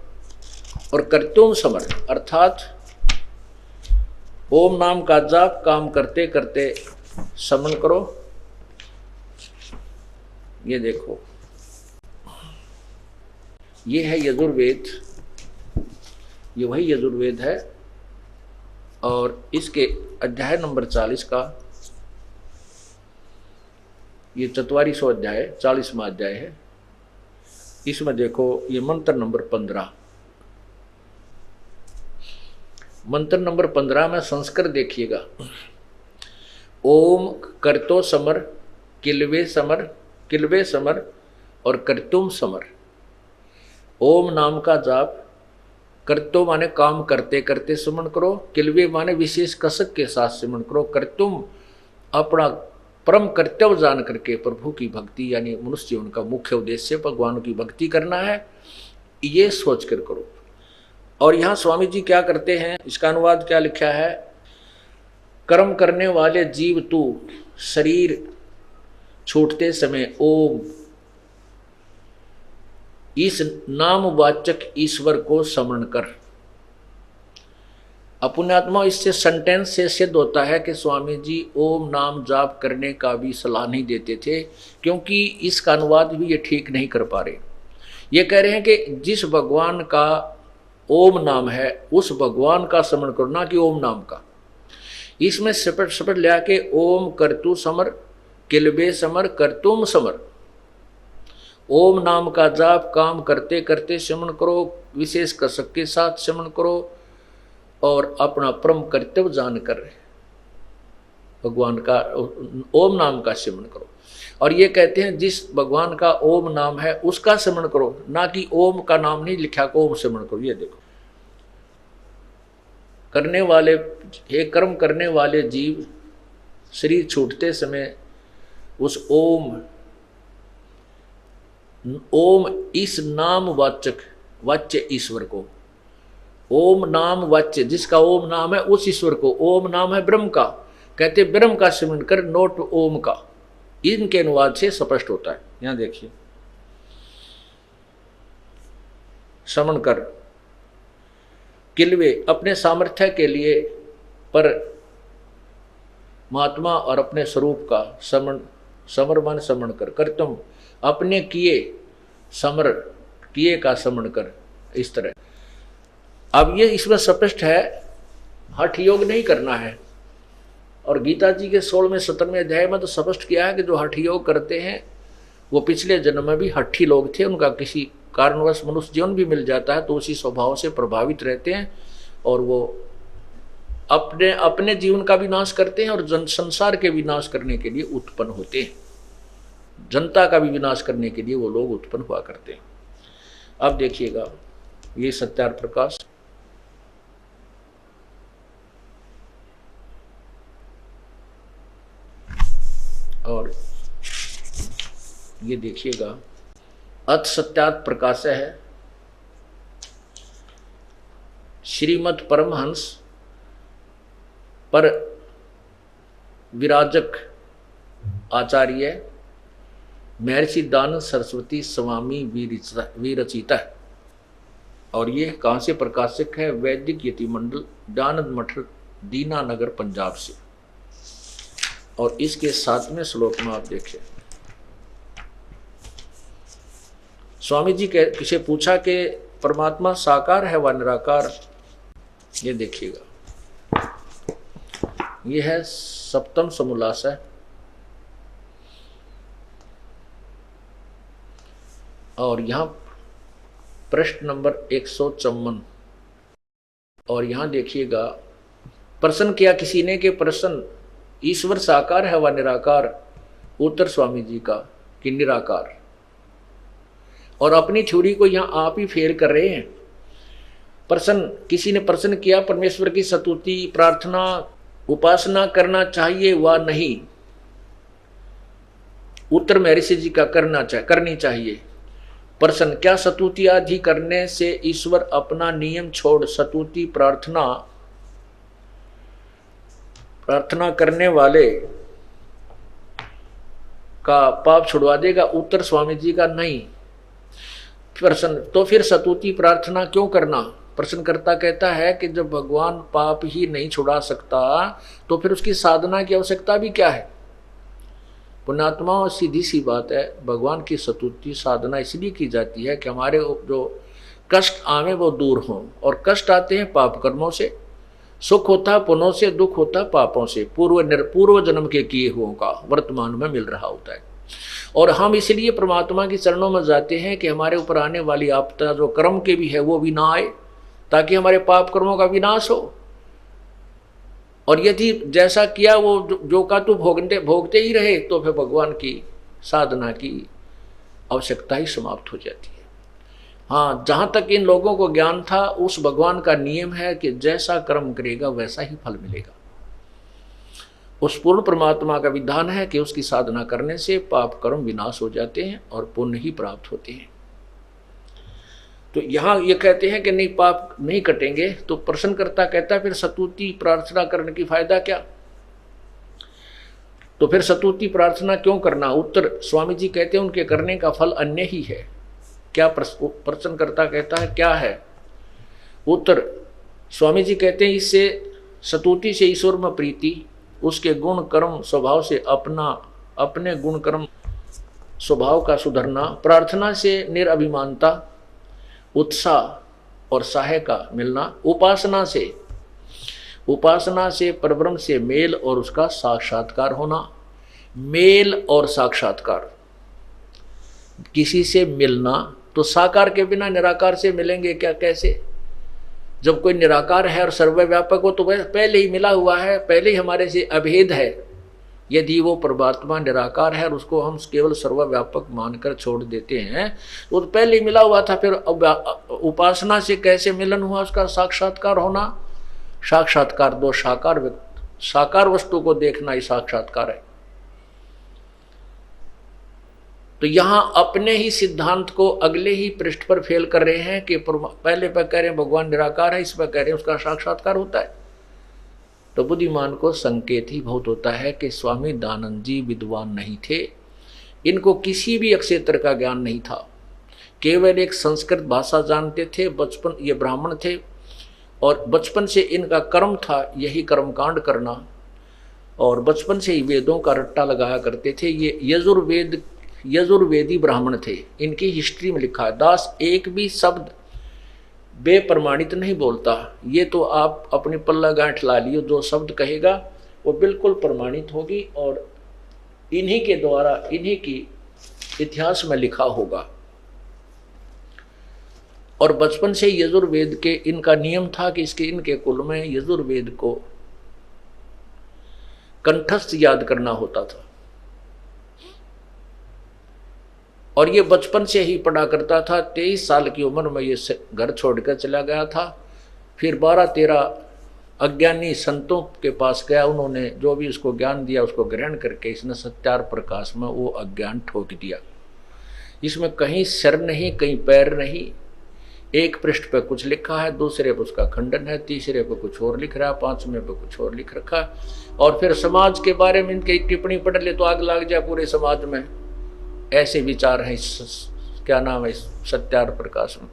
और कर्तुम समर, अर्थात ओम नाम का जाप काम करते करते समन करो। ये देखो, ये है यजुर्वेद, ये वही यजुर्वेद है और इसके अध्याय नंबर 40 का ये 44वां अध्याय, 40वां अध्याय है। इसमें देखो ये मंत्र नंबर 15, मंत्र नंबर 15 में संस्कृत देखिएगा। ओम कर्तो समर किलवे समर, किलवे समर और कर्तुम समर। ओम नाम का जाप, कर्तो माने काम करते करते सुमन करो, किलवे माने विशेष कसक के साथ सुमन करो, कर्तुम अपना परम कर्तव्य जान करके प्रभु की भक्ति, यानी मनुष्य जीवन का मुख्य उद्देश्य भगवान की भक्ति करना है, ये सोच कर करो। और यहाँ स्वामी जी क्या करते हैं, इसका अनुवाद क्या लिखा है? कर्म करने वाले जीव तू शरीर छूटते समय ओम इस नामवाचक ईश्वर को स्मरण कर। अपुण्यात्मा इससे सेंटेंस से सिद्ध होता है कि स्वामी जी ओम नाम जाप करने का भी सलाह नहीं देते थे, क्योंकि इसका अनुवाद भी ये ठीक नहीं कर पा रहे। ये कह रहे हैं कि जिस भगवान का ओम नाम है उस भगवान का स्मरण करो, ना कि ओम नाम का। इसमें सपट लिया के ओम कर्तु समर किलबे समर कर्तुम समर। ओम नाम का जाप काम करते करते स्मरण करो, विशेष कसक के साथ स्मरण करो और अपना परम कर्तव्य जानकर भगवान का ओम नाम का स्मरण करो। और ये कहते हैं जिस भगवान का ओम नाम है उसका स्मरण करो, ना कि ओम का नाम नहीं लिखा को ओम स्मरण करो। ये देखो, करने वाले हे कर्म करने वाले जीव शरीर छूटते समय उस ओम इस नामवाचक वाच्य ईश्वर को। ओम नाम वाच्य, जिसका ओम नाम है उस ईश्वर को। ओम नाम है ब्रह्म का, कहते ब्रह्म का सिमरन कर, नोट ओम का। इनके अनुवाद से स्पष्ट होता है। यहां देखिए, श्रवण कर किलवे अपने सामर्थ्य के लिए पर महात्मा और अपने स्वरूप का समर्पण समरण कर तुम अपने किए समर किए का समरण कर। इस तरह अब ये इसमें स्पष्ट है, हठ योग नहीं करना है। और गीता जी के 16वें 17वें अध्याय में तो स्पष्ट किया है कि जो हठ योग करते हैं वो पिछले जन्म में भी हठी लोग थे, उनका किसी कारणवश मनुष्य जीवन भी मिल जाता है तो उसी स्वभाव से प्रभावित रहते हैं और वो अपने अपने जीवन का विनाश करते हैं और जन संसार के विनाश करने के लिए उत्पन्न होते हैं। जनता का भी विनाश करने के लिए वो लोग उत्पन्न हुआ करते हैं। अब देखिएगा ये सत्यार्थ प्रकाश, और ये देखिएगा अथ सत्यार्थ प्रकाश है। श्रीमद् परमहंस पर विराजक आचार्य महर्षि दानंद सरस्वती स्वामी विरचिता है। और ये कहाँ से प्रकाशक है? वैदिक यति मंडल, दानंद मठ, दीनानगर, पंजाब से। और इसके 7वें श्लोक में आप देखिए, स्वामी जी किसे पूछा कि परमात्मा साकार है व निराकार? ये देखिएगा, ये है 7वां समोल्लास। और यहाँ प्रश्न नंबर 154। और यहाँ देखिएगा, प्रश्न किया किसी ने कि प्रश्न ईश्वर साकार है व निराकार? उत्तर स्वामी जी का कि निराकार। और अपनी थ्योरी को यहाँ आप ही फेल कर रहे हैं। प्रश्न किसी ने प्रश्न किया परमेश्वर की स्तुति प्रार्थना उपासना करना चाहिए व नहीं? उत्तर महर्षि जी का करनी चाहिए। प्रश्न क्या स्तुति आदि करने से ईश्वर अपना नियम छोड़ स्तुति प्रार्थना करने वाले का पाप छुड़वा देगा? उत्तर स्वामी जी का नहीं। प्रश्न तो फिर स्तुति प्रार्थना क्यों करना? प्रश्नकर्ता कहता है कि जब भगवान पाप ही नहीं छुड़ा सकता तो फिर उसकी साधना की आवश्यकता भी क्या है? पुण्यात्मा, सीधी सी बात है, भगवान की स्तुति साधना इसलिए की जाती है कि हमारे जो कष्ट आवे वो दूर हों। और कष्ट आते हैं पाप कर्मों से, सुख होता पुण्यों से, दुख होता पापों से, पूर्व जन्म के किए हुओं का वर्तमान में मिल रहा होता है। और हम इसलिए परमात्मा की चरणों में जाते हैं कि हमारे ऊपर आने वाली आपदा जो कर्म के भी है वो भी ना आए, ताकि हमारे पाप कर्मों का विनाश हो। और यदि जैसा किया वो जो का तो भोगते ही रहे तो फिर भगवान की साधना की आवश्यकता ही समाप्त हो जाती है। हाँ, जहाँ तक इन लोगों को ज्ञान था, उस भगवान का नियम है कि जैसा कर्म करेगा वैसा ही फल मिलेगा। उस पूर्ण परमात्मा का विधान है कि उसकी साधना करने से पाप कर्म विनाश हो जाते हैं और पुण्य ही प्राप्त होते हैं। तो यहाँ ये कहते हैं कि नहीं, पाप नहीं कटेंगे। तो प्रश्नकर्ता कहता है फिर स्तुति प्रार्थना करने की फायदा क्या? तो फिर स्तुति प्रार्थना क्यों करना? उत्तर स्वामी जी कहते हैं उनके करने का फल अन्य ही है। क्या? प्रश्नकर्ता कहता है क्या है? उत्तर स्वामी जी कहते हैं इससे स्तुति से ईश्वर में प्रीति, उसके गुण कर्म स्वभाव से अपने गुण कर्म स्वभाव का सुधरना, प्रार्थना से निरअभिमानता उत्साह और सहाय का मिलना, उपासना से परब्रह्म से मेल और उसका साक्षात्कार होना। मेल और साक्षात्कार, किसी से मिलना तो साकार के बिना निराकार से मिलेंगे क्या? कैसे? जब कोई निराकार है और सर्वव्यापक हो तो वह पहले ही मिला हुआ है, पहले ही हमारे से अभेद है। यदि वो परमात्मा निराकार है और उसको हम केवल सर्वव्यापक मानकर छोड़ देते हैं तो पहले ही मिला हुआ था। फिर उपासना से कैसे मिलन हुआ? उसका साक्षात्कार होना। साक्षात्कार दो साकार वस्तु को देखना ही साक्षात्कार है। तो यहां अपने ही सिद्धांत को अगले ही पृष्ठ पर फेल कर रहे हैं कि पहले पर कह रहे हैं भगवान निराकार है, इस पर कह रहे हैं उसका साक्षात्कार होता है। तो बुद्धिमान को संकेत ही बहुत होता है कि स्वामी दयानंद जी विद्वान नहीं थे, इनको किसी भी क्षेत्र का ज्ञान नहीं था, केवल एक संस्कृत भाषा जानते थे। बचपन ये ब्राह्मण थे और बचपन से इनका कर्म था यही कर्मकांड करना, और बचपन से ही वेदों का रट्टा लगाया करते थे। ये यजुर्वेदी ब्राह्मण थे, इनकी हिस्ट्री में लिखा है। दास एक भी शब्द बेप्रमाणित नहीं बोलता, ये तो आप अपनी पल्ला गांठ ला लियो, जो शब्द कहेगा वो बिल्कुल प्रमाणित होगी और इन्हीं के द्वारा इन्हीं की इतिहास में लिखा होगा। और बचपन से यजुर्वेद के इनका नियम था कि इनके कुल में यजुर्वेद को कंठस्थ याद करना होता था, और ये बचपन से ही पढ़ा करता था। 23 साल की उम्र में ये घर छोड़कर चला गया था। फिर 12-13 अज्ञानी संतों के पास गया, उन्होंने जो भी उसको ज्ञान दिया उसको ग्रहण करके इसने सत्यार प्रकाश में वो अज्ञान ठोक दिया। इसमें कहीं सिर नहीं, कहीं पैर नहीं, एक पृष्ठ पे कुछ लिखा है, दूसरे पे उसका खंडन है, तीसरे पे कुछ और लिख रहा है, 5वें पे कुछ और लिख रखा है। और फिर समाज के बारे में इनकी टिप्पणी पढ़ ले तो आग लग जाए पूरे समाज में, ऐसे विचार हैं क्या नाम है सत्यार प्रकाश में।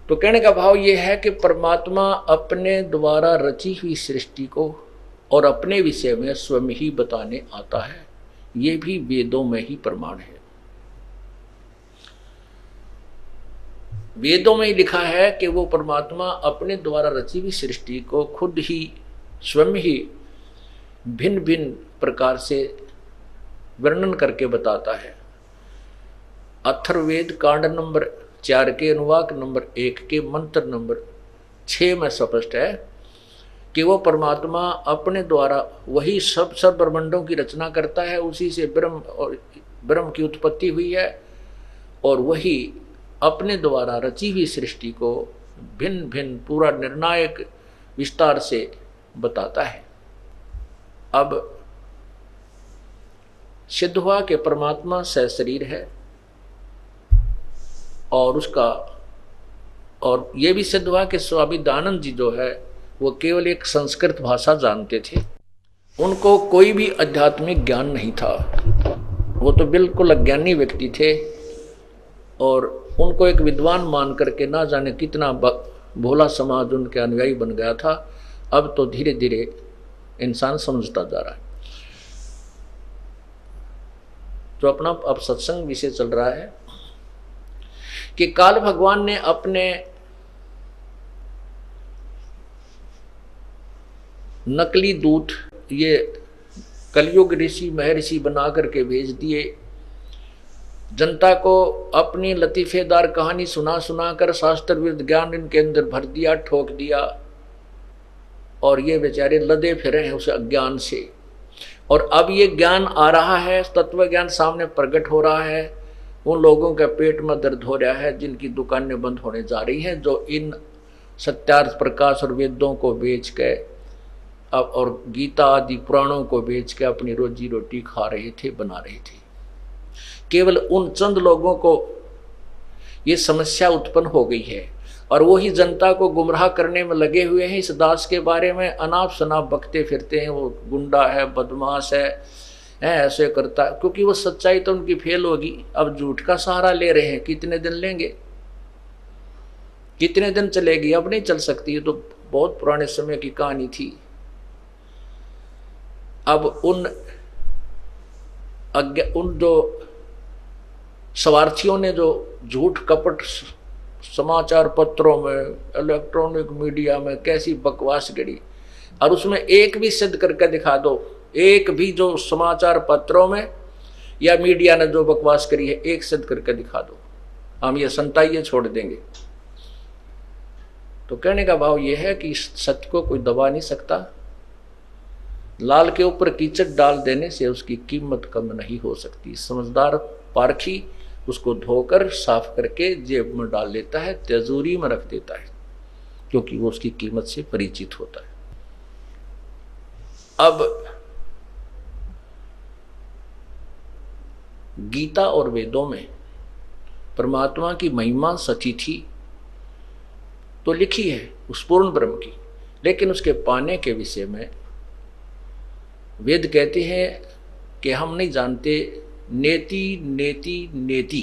तो कहने का भाव ये है कि परमात्मा अपने द्वारा रची हुई सृष्टि को और अपने विषय में स्वयं ही बताने आता है, ये भी वेदों में ही प्रमाण है। वेदों में ही लिखा है कि वो परमात्मा अपने द्वारा रची हुई सृष्टि को खुद ही स्वयं ही भिन्न भिन्न प्रकार से वर्णन करके बताता है। अथर्ववेद कांड नंबर 4 के अनुवाक नंबर 1 के मंत्र नंबर 6 में स्पष्ट है कि वो परमात्मा अपने द्वारा वही सब ब्रह्मांडों की रचना करता है, उसी से ब्रह्म की उत्पत्ति हुई है, और वही अपने द्वारा रची हुई सृष्टि को भिन्न भिन्न पूरा निर्णायक विस्तार से बताता है। अब सिद्ध हुआ कि परमात्मा सशरीर है, और ये भी सिद्ध हुआ कि स्वामी दयानंद जी जो है वो केवल एक संस्कृत भाषा जानते थे, उनको कोई भी आध्यात्मिक ज्ञान नहीं था, वो तो बिल्कुल अज्ञानी व्यक्ति थे, और उनको एक विद्वान मान करके ना जाने कितना भोला समाज उनके अनुयायी बन गया था। अब तो धीरे धीरे इंसान समझता जा रहा है। जो अपना अब सत्संग विषय चल रहा है कि काल भगवान ने अपने नकली दूत ये कलयुग ऋषि महर्षि बना करके भेज दिए, जनता को अपनी लतीफेदार कहानी सुना सुना कर शास्त्र विरुद्ध ज्ञान इनके अंदर भर दिया, ठोक दिया, और ये बेचारे लदे फिरे हैं उस अज्ञान से। और अब ये ज्ञान आ रहा है, तत्व ज्ञान सामने प्रकट हो रहा है, उन लोगों के पेट में दर्द हो रहा है जिनकी दुकानें बंद होने जा रही हैं, जो इन सत्यार्थ प्रकाश और वेदों को बेच के और गीता आदि पुराणों को बेच के अपनी रोजी रोटी खा रहे थे, बना रहे थे। केवल उन चंद लोगों को ये समस्या उत्पन्न हो गई है, और वही जनता को गुमराह करने में लगे हुए हैं। इस दास के बारे में अनाप शनाप बकते फिरते हैं, वो गुंडा है, बदमाश है, ऐसे करता है, क्योंकि वो सच्चाई तो उनकी फेल होगी। अब झूठ का सहारा ले रहे हैं, कितने दिन लेंगे, कितने दिन चलेगी, अब नहीं चल सकती। ये तो बहुत पुराने समय की कहानी थी। अब उन जो स्वार्थियों ने जो झूठ कपट समाचार पत्रों में, इलेक्ट्रॉनिक मीडिया में कैसी बकवास गढ़ी, और उसमें एक भी सिद्ध करके दिखा दो, एक भी जो समाचार पत्रों में या मीडिया ने जो बकवास करी है, एक सिद्ध करके दिखा दो, हम ये संताइए छोड़ देंगे। तो कहने का भाव यह है कि सत्य को कोई दबा नहीं सकता। लाल के ऊपर कीचड़ डाल देने से उसकी कीमत कम नहीं हो सकती। समझदार पारखी उसको धोकर साफ करके जेब में डाल लेता है, तिजोरी में रख देता है, क्योंकि वो उसकी कीमत से परिचित होता है। अब गीता और वेदों में परमात्मा की महिमा सची थी तो लिखी है उस पूर्ण ब्रह्म की, लेकिन उसके पाने के विषय में वेद कहते हैं कि हम नहीं जानते। नेति नेति नेति,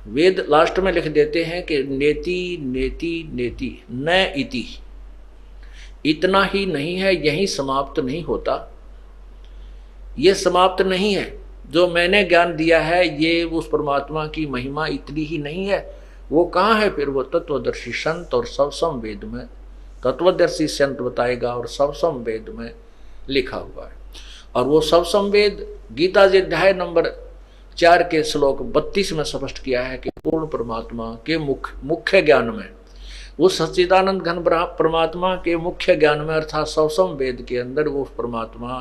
वेद लास्ट में लिख देते हैं कि नेति नेति नेति न इति, इतना ही नहीं है, यही समाप्त नहीं होता। ये समाप्त नहीं है, जो मैंने ज्ञान दिया है ये उस परमात्मा की महिमा इतनी ही नहीं है। वो कहाँ है फिर? वो तत्वदर्शी संत और सवसम वेद में तत्वदर्शी संत बताएगा और सवसम वेद में लिखा हुआ है। और वो सवसम वेद गीता जी अध्याय नंबर 4 के श्लोक 32 में स्पष्ट किया है कि पूर्ण परमात्मा के मुख्य ज्ञान में, उस सच्चिदानंद घन परमात्मा के मुख्य ज्ञान में अर्थात सवसम वेद के अंदर वो परमात्मा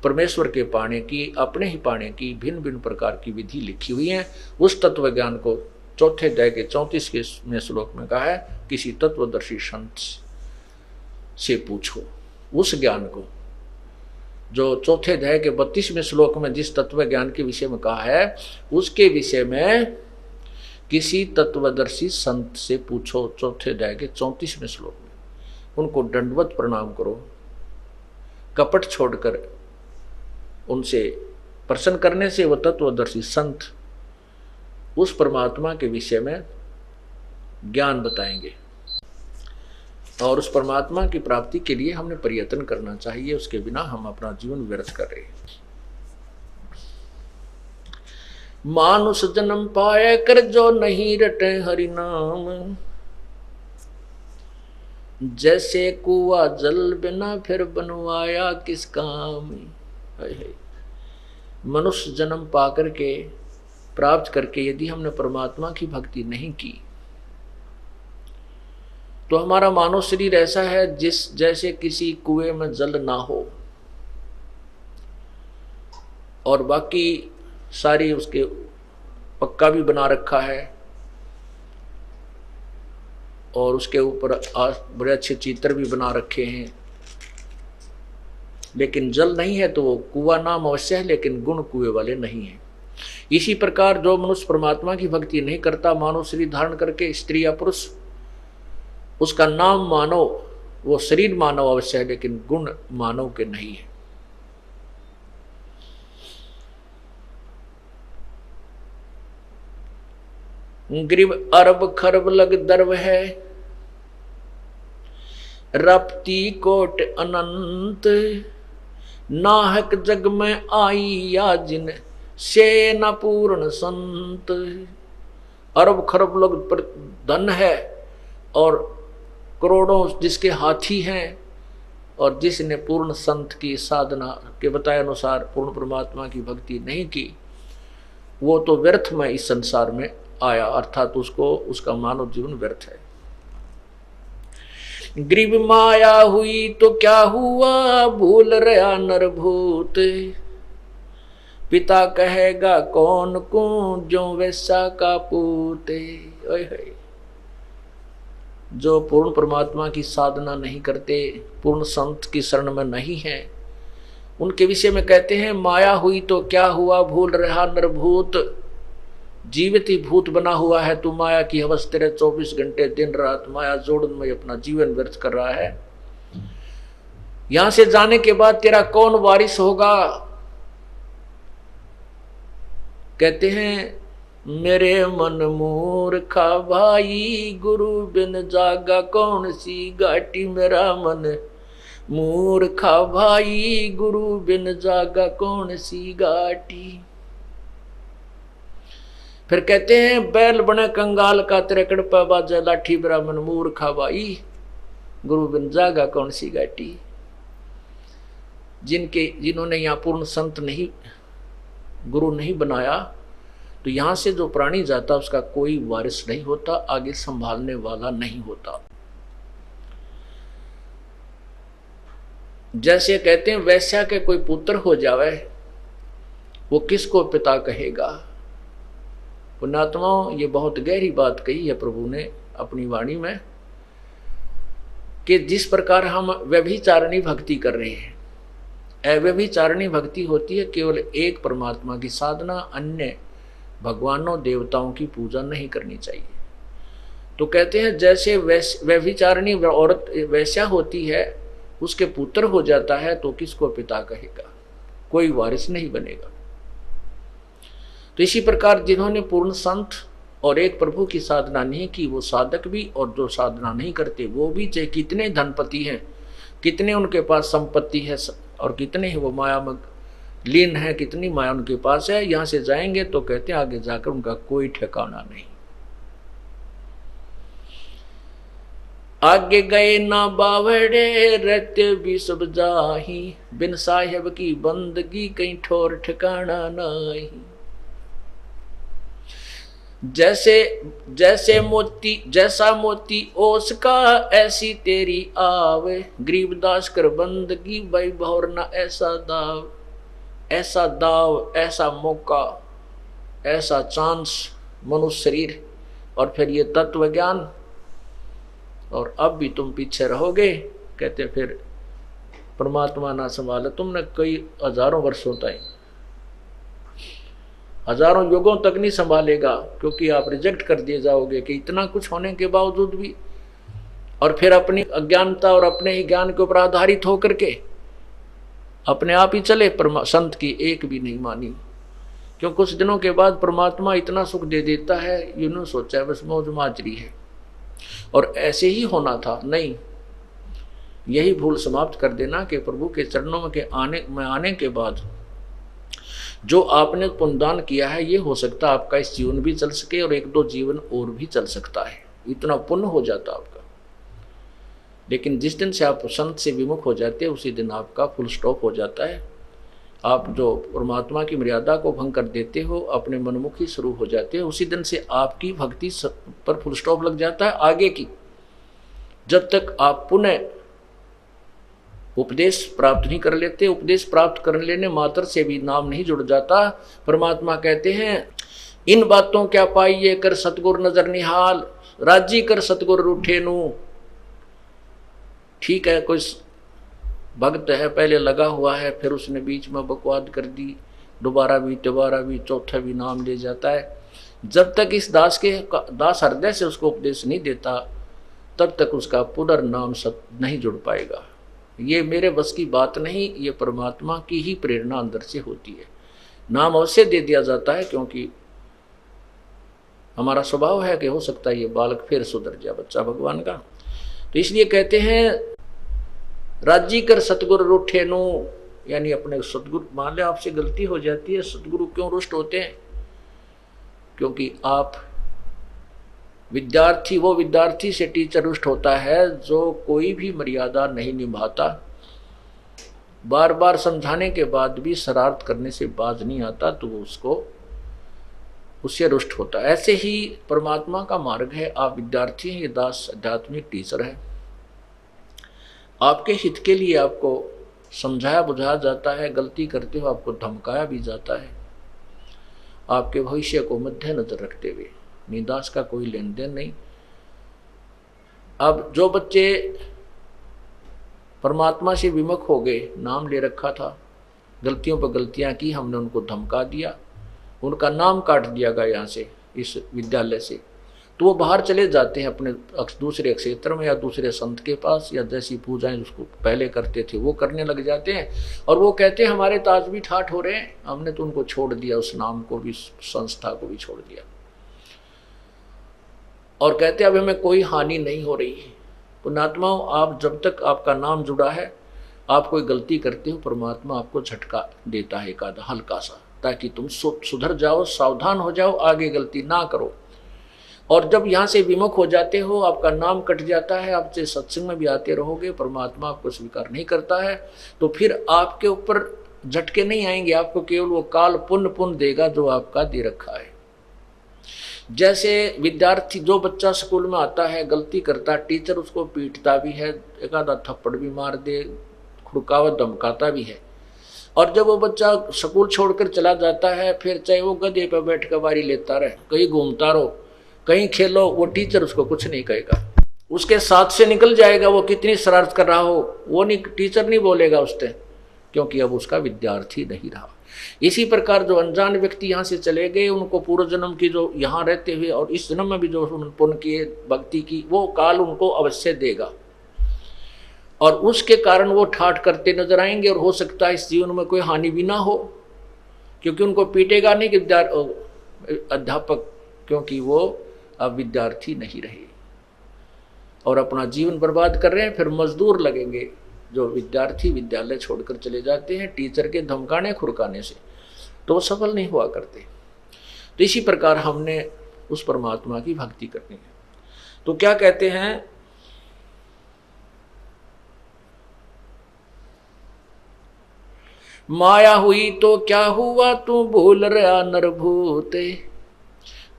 परमेश्वर के पाने की, अपने ही पाने की भिन्न भिन्न प्रकार की विधि लिखी हुई है। उस तत्व ज्ञान को चौथे अध्याय के 34वें श्लोक में कहा है, किसी तत्वदर्शी संत से पूछो। उस ज्ञान को जो चौथे अध्याय के 32वें श्लोक में जिस तत्व ज्ञान के विषय में कहा है, उसके विषय में किसी तत्वदर्शी संत से पूछो। चौथे अध्याय के 34वें श्लोक में उनको दंडवत प्रणाम करो, कपट छोड़कर उनसे प्रसन्न करने से वह तत्वदर्शी संत उस परमात्मा के विषय में ज्ञान बताएंगे। और उस परमात्मा की प्राप्ति के लिए हमने प्रयत्न करना चाहिए, उसके बिना हम अपना जीवन व्यर्थ कर रहे हैं। मानुष जन्म पाए कर जो नहीं रटे हरि नाम, जैसे कुआ जल बिना फिर बनवाया किस काम। मनुष्य जन्म पाकर के प्राप्त करके यदि हमने परमात्मा की भक्ति नहीं की तो हमारा मानव शरीर ऐसा है जैसे किसी कुएं में जल ना हो और बाकी सारी उसके पक्का भी बना रखा है और उसके ऊपर बड़े अच्छे चित्र भी बना रखे हैं, लेकिन जल नहीं है तो वो कुआं नाम अवश्य है, लेकिन गुण कुएं वाले नहीं है। इसी प्रकार जो मनुष्य परमात्मा की भक्ति नहीं करता, मानव शरीर धारण करके स्त्री या पुरुष, उसका नाम मानव, वो शरीर मानव अवश्य है लेकिन गुण मानव के नहीं है। ग्रीव अरब खरब लग दर्व है, रपती कोट अनंत, नाहक जग में आई या जिन से न पूर्ण संत। अरब खरब लोग धन है और करोड़ों जिसके हाथी हैं और जिसने पूर्ण संत की साधना के बताए अनुसार पूर्ण परमात्मा की भक्ति नहीं की, वो तो व्यर्थ में इस संसार में आया, अर्थात उसको उसका मानव जीवन व्यर्थ है। ग्रीव माया हुई तो क्या हुआ, भूल रहा नरभूत, पिता कहेगा कौन को जो वैसा का पूते। जो पूर्ण परमात्मा की साधना नहीं करते, पूर्ण संत की शरण में नहीं है, उनके विषय में कहते हैं माया हुई तो क्या हुआ, भूल रहा नरभूत। जीवित ही भूत बना हुआ है तू, माया की हवस तेरे 24 घंटे दिन रात माया जोड़न में अपना जीवन व्यर्थ कर रहा है। यहां से जाने के बाद तेरा कौन वारिस होगा। कहते हैं मेरे मन मूर्खा भाई, गुरु बिन जागा कौन सी घाटी। मेरा मन मूर्खा भाई, गुरु बिन जागा कौन सी घाटी। फिर कहते हैं बैल बने कंगाल का, तेरे कड़पा बाजा लाठी। मेरा मन मूर्खा भाई, गुरु बिन जागा कौन सी घाटी। जिन्होंने यहाँ पूर्ण संत नहीं, गुरु नहीं बनाया, तो यहां से जो प्राणी जाता उसका कोई वारिस नहीं होता, आगे संभालने वाला नहीं होता। जैसे कहते हैं वैश्या के कोई पुत्र हो जावे, वो किसको पिता कहेगा। पुण्यात्माओं, ये बहुत गहरी बात कही है प्रभु ने अपनी वाणी में कि जिस प्रकार हम व्यभिचारिणी भक्ति कर रहे हैं, अव्यभिचारिणी भक्ति होती है केवल एक परमात्मा की साधना, अन्य भगवानों देवताओं की पूजा नहीं करनी चाहिए। तो कहते हैं जैसे व्यभिचारिणी औरत वैश्या होती है, उसके पुत्र हो जाता है तो किसको पिता कहेगा, कोई वारिस नहीं बनेगा। तो इसी प्रकार जिन्होंने पूर्ण संत और एक प्रभु की साधना नहीं की, वो साधक भी और जो साधना नहीं करते वो भी, चाहे कितने धनपति हैं, कितने उनके पास संपत्ति है और कितने ही वो माया में लीन है, कितनी माया उनके पास है, यहां से जाएंगे तो कहते हैं आगे जाकर उनका कोई ठिकाना नहीं। आगे गए ना बावड़े रहते भी सब जाही, बिन साहेब की बंदगी कहीं ठोर ठिकाना नहीं। जैसे मोती जैसा मोती ओस का ऐसी तेरी आवे, गरीबदास कर बंदगी भाई भौर ना ऐसा दाव, ऐसा दाव, ऐसा मौका, ऐसा चांस मनुष्य शरीर और फिर ये तत्व ज्ञान, और अब भी तुम पीछे रहोगे। कहते फिर परमात्मा ना संभाले तुमने कई हजारों वर्षों तक, हजारों युगों तक नहीं संभालेगा, क्योंकि आप रिजेक्ट कर दिए जाओगे कि इतना कुछ होने के बावजूद भी, और फिर अपनी अज्ञानता और अपने ही ज्ञान के ऊपर आधारित होकर के अपने आप ही चले, संत की एक भी नहीं मानी। क्यों कुछ दिनों के बाद परमात्मा इतना सुख दे देता है, यूं सोचा है बस मौज माजरी है और ऐसे ही होना था, नहीं, यही भूल समाप्त कर देना कि प्रभु के चरणों में आने के बाद जो आपने पुण्यदान किया है, ये हो सकता है आपका इस जीवन भी चल सके और एक दो जीवन और भी चल सकता है, इतना पुण्य हो जाता आपका। लेकिन जिस दिन से आप संत से विमुख हो जाते हैं उसी दिन आपका फुल स्टॉप हो जाता है। आप जो परमात्मा की मर्यादा को भंग कर देते हो, अपने मनमुखी शुरू हो जाते हो, उसी दिन से आपकी भक्ति पर फुल स्टॉप लग जाता है आगे की। जब तक आप पुनः उपदेश प्राप्त नहीं कर लेते, उपदेश प्राप्त कर लेने मात्र से भी नाम नहीं जुड़ जाता। परमात्मा कहते हैं इन बातों क्या पाइए कर सतगुर नजर निहाल, राजी कर सतगुर रूठे नू। ठीक है, कोई भक्त है पहले लगा हुआ है, फिर उसने बीच में बकवाद कर दी, दोबारा भी चौथा भी नाम ले जाता है। जब तक इस दास हृदय से उसको उपदेश नहीं देता तब तक उसका पुनर्नाम नहीं जुड़ पाएगा। ये मेरे बस की बात नहीं, ये परमात्मा की ही प्रेरणा अंदर से होती है। नाम अवश्य दे दिया जाता है क्योंकि हमारा स्वभाव है कि हो सकता है ये बालक फिर सुधर जाए, बच्चा भगवान का। तो इसलिए कहते हैं राजी कर सतगुरु रूठे नु, यानी अपने सतगुरु, मान ले आपसे गलती हो जाती है, सतगुरु क्यों रुष्ट होते हैं? क्योंकि आप विद्यार्थी, वो विद्यार्थी से टीचर रुष्ट होता है जो कोई भी मर्यादा नहीं निभाता, बार बार समझाने के बाद भी शरारत करने से बाज नहीं आता, तो वो उससे रुष्ट होता है। ऐसे ही परमात्मा का मार्ग है, आप विद्यार्थी हैं, ये दास आध्यात्मिक टीचर है। आपके हित के लिए आपको समझाया बुझाया जाता है, गलती करते हो आपको धमकाया भी जाता है, आपके भविष्य को मध्य नजर रखते हुए। निदास का कोई लेन देन नहीं। अब जो बच्चे परमात्मा से विमुख हो गए, नाम ले रखा था, गलतियों पर गलतियां की, हमने उनको धमका दिया, उनका नाम काट दिया गया यहाँ से, इस विद्यालय से, तो वो बाहर चले जाते हैं अपने दूसरे क्षेत्र में या दूसरे संत के पास, या जैसी पूजाएं उसको पहले करते थे वो करने लग जाते हैं। और वो कहते हैं हमारे ताज भी ठाठ हो रहे हैं, हमने तो उनको छोड़ दिया, उस नाम को भी, संस्था को भी छोड़ दिया, और कहते हैं अब हमें कोई हानि नहीं हो रही है। पुण्यात्माओं, आप जब तक आपका नाम जुड़ा है, आप कोई गलती करते हो, परमात्मा आपको झटका देता है एक आधा हल्का सा, ताकि तुम सुधर जाओ, सावधान हो जाओ, आगे गलती ना करो। और जब यहाँ से विमुख हो जाते हो, आपका नाम कट जाता है, आप से सत्संग में भी आते रहोगे, परमात्मा आपको स्वीकार नहीं करता है, तो फिर आपके ऊपर झटके नहीं आएंगे, आपको केवल वो काल पुण्य देगा जो आपका दे रखा है। जैसे विद्यार्थी, जो बच्चा स्कूल में आता है, गलती करता, टीचर उसको पीटता भी है, एक आधा थप्पड़ भी मार दे, खुड़कावत धमकाता भी है, और जब वो बच्चा स्कूल छोड़कर चला जाता है, फिर चाहे वो गधे पर बैठ कर बारी लेता रहे, कहीं घूमता रहो, कहीं खेलो, वो टीचर उसको कुछ नहीं कहेगा, उसके साथ से निकल जाएगा। वो कितनी शरारत कर रहा हो, वो नहीं, टीचर नहीं बोलेगा उससे, क्योंकि अब उसका विद्यार्थी नहीं रहा। इसी प्रकार जो अनजान व्यक्ति यहाँ से चले गए, उनको पूर्व जन्म की जो यहाँ रहते हुए और इस जन्म में भी जो पुण्य किए भक्ति की, वो काल उनको अवश्य देगा और उसके कारण वो ठाठ करते नजर आएंगे और हो सकता है इस जीवन में कोई हानि भी ना हो, क्योंकि उनको पीटेगा नहीं कि अध्यापक, क्योंकि वो अब विद्यार्थी नहीं रहे और अपना जीवन बर्बाद कर रहे हैं। फिर मजदूर लगेंगे जो विद्यार्थी विद्यालय छोड़कर चले जाते हैं टीचर के धमकाने खुरकाने से, तो वो सफल नहीं हुआ करते। तो इसी प्रकार हमने उस परमात्मा की भक्ति करनी है। तो क्या कहते हैं, माया हुई तो क्या हुआ, तू भूल रहा नरभूते,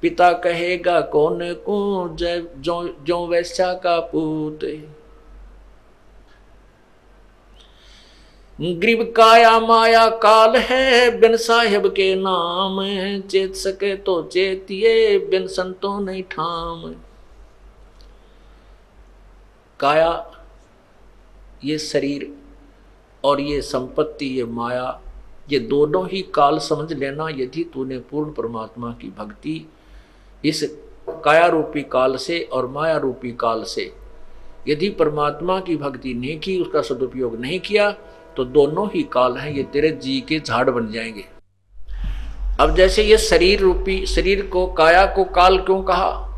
पिता कहेगा कौन को जो वैश्या का पूत। ग्रीब काया माया काल है, बिन साहेब के नाम, चेत सके तो चेतिए, बिन संतों नहीं ठाम। काया ये शरीर और ये संपत्ति, ये माया, ये दोनों ही काल समझ लेना। यदि तूने पूर्ण परमात्मा की भक्ति इस काया रूपी काल से और माया रूपी काल से यदि परमात्मा की भक्ति नहीं की, उसका सदुपयोग नहीं किया, तो दोनों ही काल हैं, ये तेरे जी के झाड़ बन जाएंगे। अब जैसे ये शरीर रूपी, शरीर को काया को काल क्यों कहा?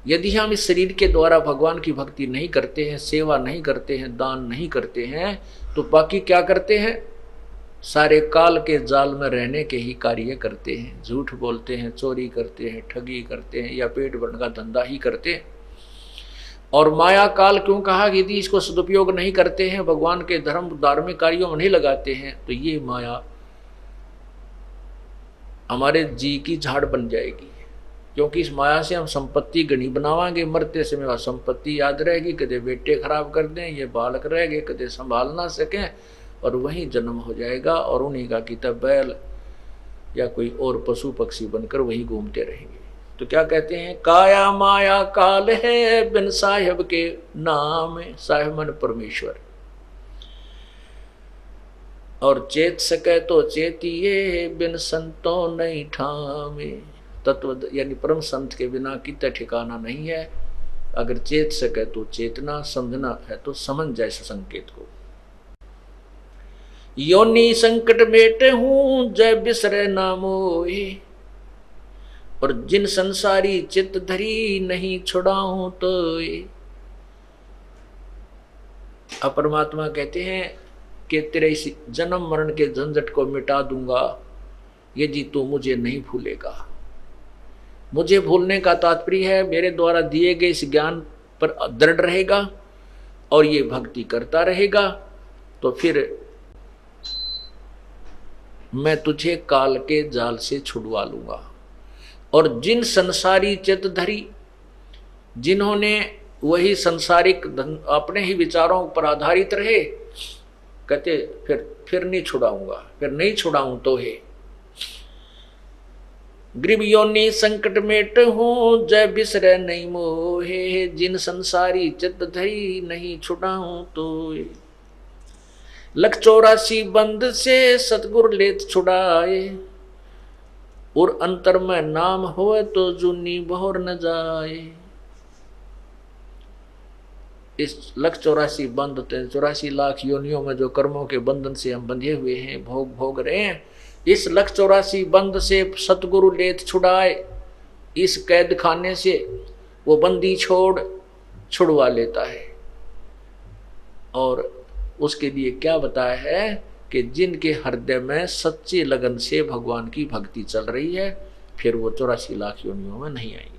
यदि हम इस शरीर के द्वारा भगवान की भक्ति नहीं करते हैं, सेवा नहीं करते हैं, दान नहीं करते हैं, तो बाकी क्या करते हैं? सारे काल के जाल में रहने के ही कार्य करते हैं। झूठ बोलते हैं, चोरी करते हैं, ठगी करते हैं या पेट भरने का धंधा ही करते हैं। और माया काल क्यों कहा? यदि इसको सदुपयोग नहीं करते हैं, भगवान के धर्म धार्मिक कार्यों में नहीं लगाते हैं, तो ये माया हमारे जी की झाड़ बन जाएगी। क्योंकि इस माया से हम संपत्ति गणी बनावांगे, मरते समय वह संपत्ति याद रहेगी, कदे बेटे खराब कर दें, ये बालक रह गए, कदे संभाल ना सकें, और वहीं जन्म हो जाएगा और उन्हीं का किता बैल या कोई और पशु पक्षी बनकर वहीं घूमते रहेंगे। तो क्या कहते हैं, काया माया काल है, बिन साहेब के नाम, साहेब मन परमेश्वर, और चेत सके तो चेतिए, बिन संतों नहीं ठामे। तत्व यानी परम संत के बिना कितना ठिकाना नहीं है। अगर चेत सके तो चेतना, समझना है तो समझ जाए संकेत को। योनि संकट बेटे हूं, जय बिसरे ना मोहे, और जिन संसारी चित धरी, नहीं छुड़ाऊं तो। अब परमात्मा कहते हैं कि तेरे इस जन्म मरण के झंझट को मिटा दूंगा यदि तू मुझे नहीं भूलेगा। मुझे भूलने का तात्पर्य है मेरे द्वारा दिए गए इस ज्ञान पर दृढ़ रहेगा और ये भक्ति करता रहेगा, तो फिर मैं तुझे काल के जाल से छुड़वा लूंगा। और जिन संसारी चित धरी, जिन्होंने वही संसारिक अपने ही विचारों पर आधारित रहे, कहते फिर नहीं छुड़ाऊंगा, फिर नहीं छुड़ाऊं तो है। ग्रीब योनि संकट मेट हूं, जय बिसरे नहीं मोहे, जिन संसारी चित धरी, नहीं छुड़ाऊं तो। लख 84 बंद से सतगुरु लेत छुड़ाए, और अंतर में नाम होए तो जुनी बहोर न जाए। इस लख 84 बंद, 84 लाख योनियों में जो कर्मों के बंधन से हम बंधे हुए हैं, भोग रहे हैं, इस लख 84 बंद से सतगुरु लेत छुड़ाए। इस कैद खाने से वो बंदी छुड़वा लेता है। और उसके लिए क्या बताया है कि जिनके हृदय में सच्ची लगन से भगवान की भक्ति चल रही है, फिर वो 84 लाख योनियों में नहीं आएंगे।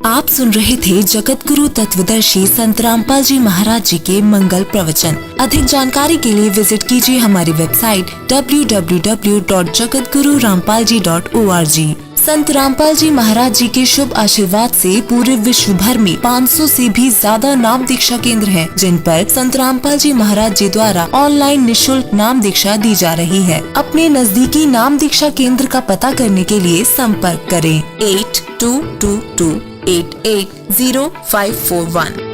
आप सुन रहे थे जगत गुरु तत्वदर्शी संत रामपाल जी महाराज जी के मंगल प्रवचन। अधिक जानकारी के लिए विजिट कीजिए हमारी वेबसाइट www.jagatgururampalji.org। संत रामपाल जी महाराज जी के शुभ आशीर्वाद से पूरे विश्व भर में 500 से भी ज्यादा नाम दीक्षा केंद्र हैं, जिन पर संत रामपाल जी महाराज जी द्वारा ऑनलाइन निशुल्क नाम दीक्षा दी जा रही है। अपने नजदीकी नाम दीक्षा केंद्र का पता करने के लिए संपर्क करें 8222880541।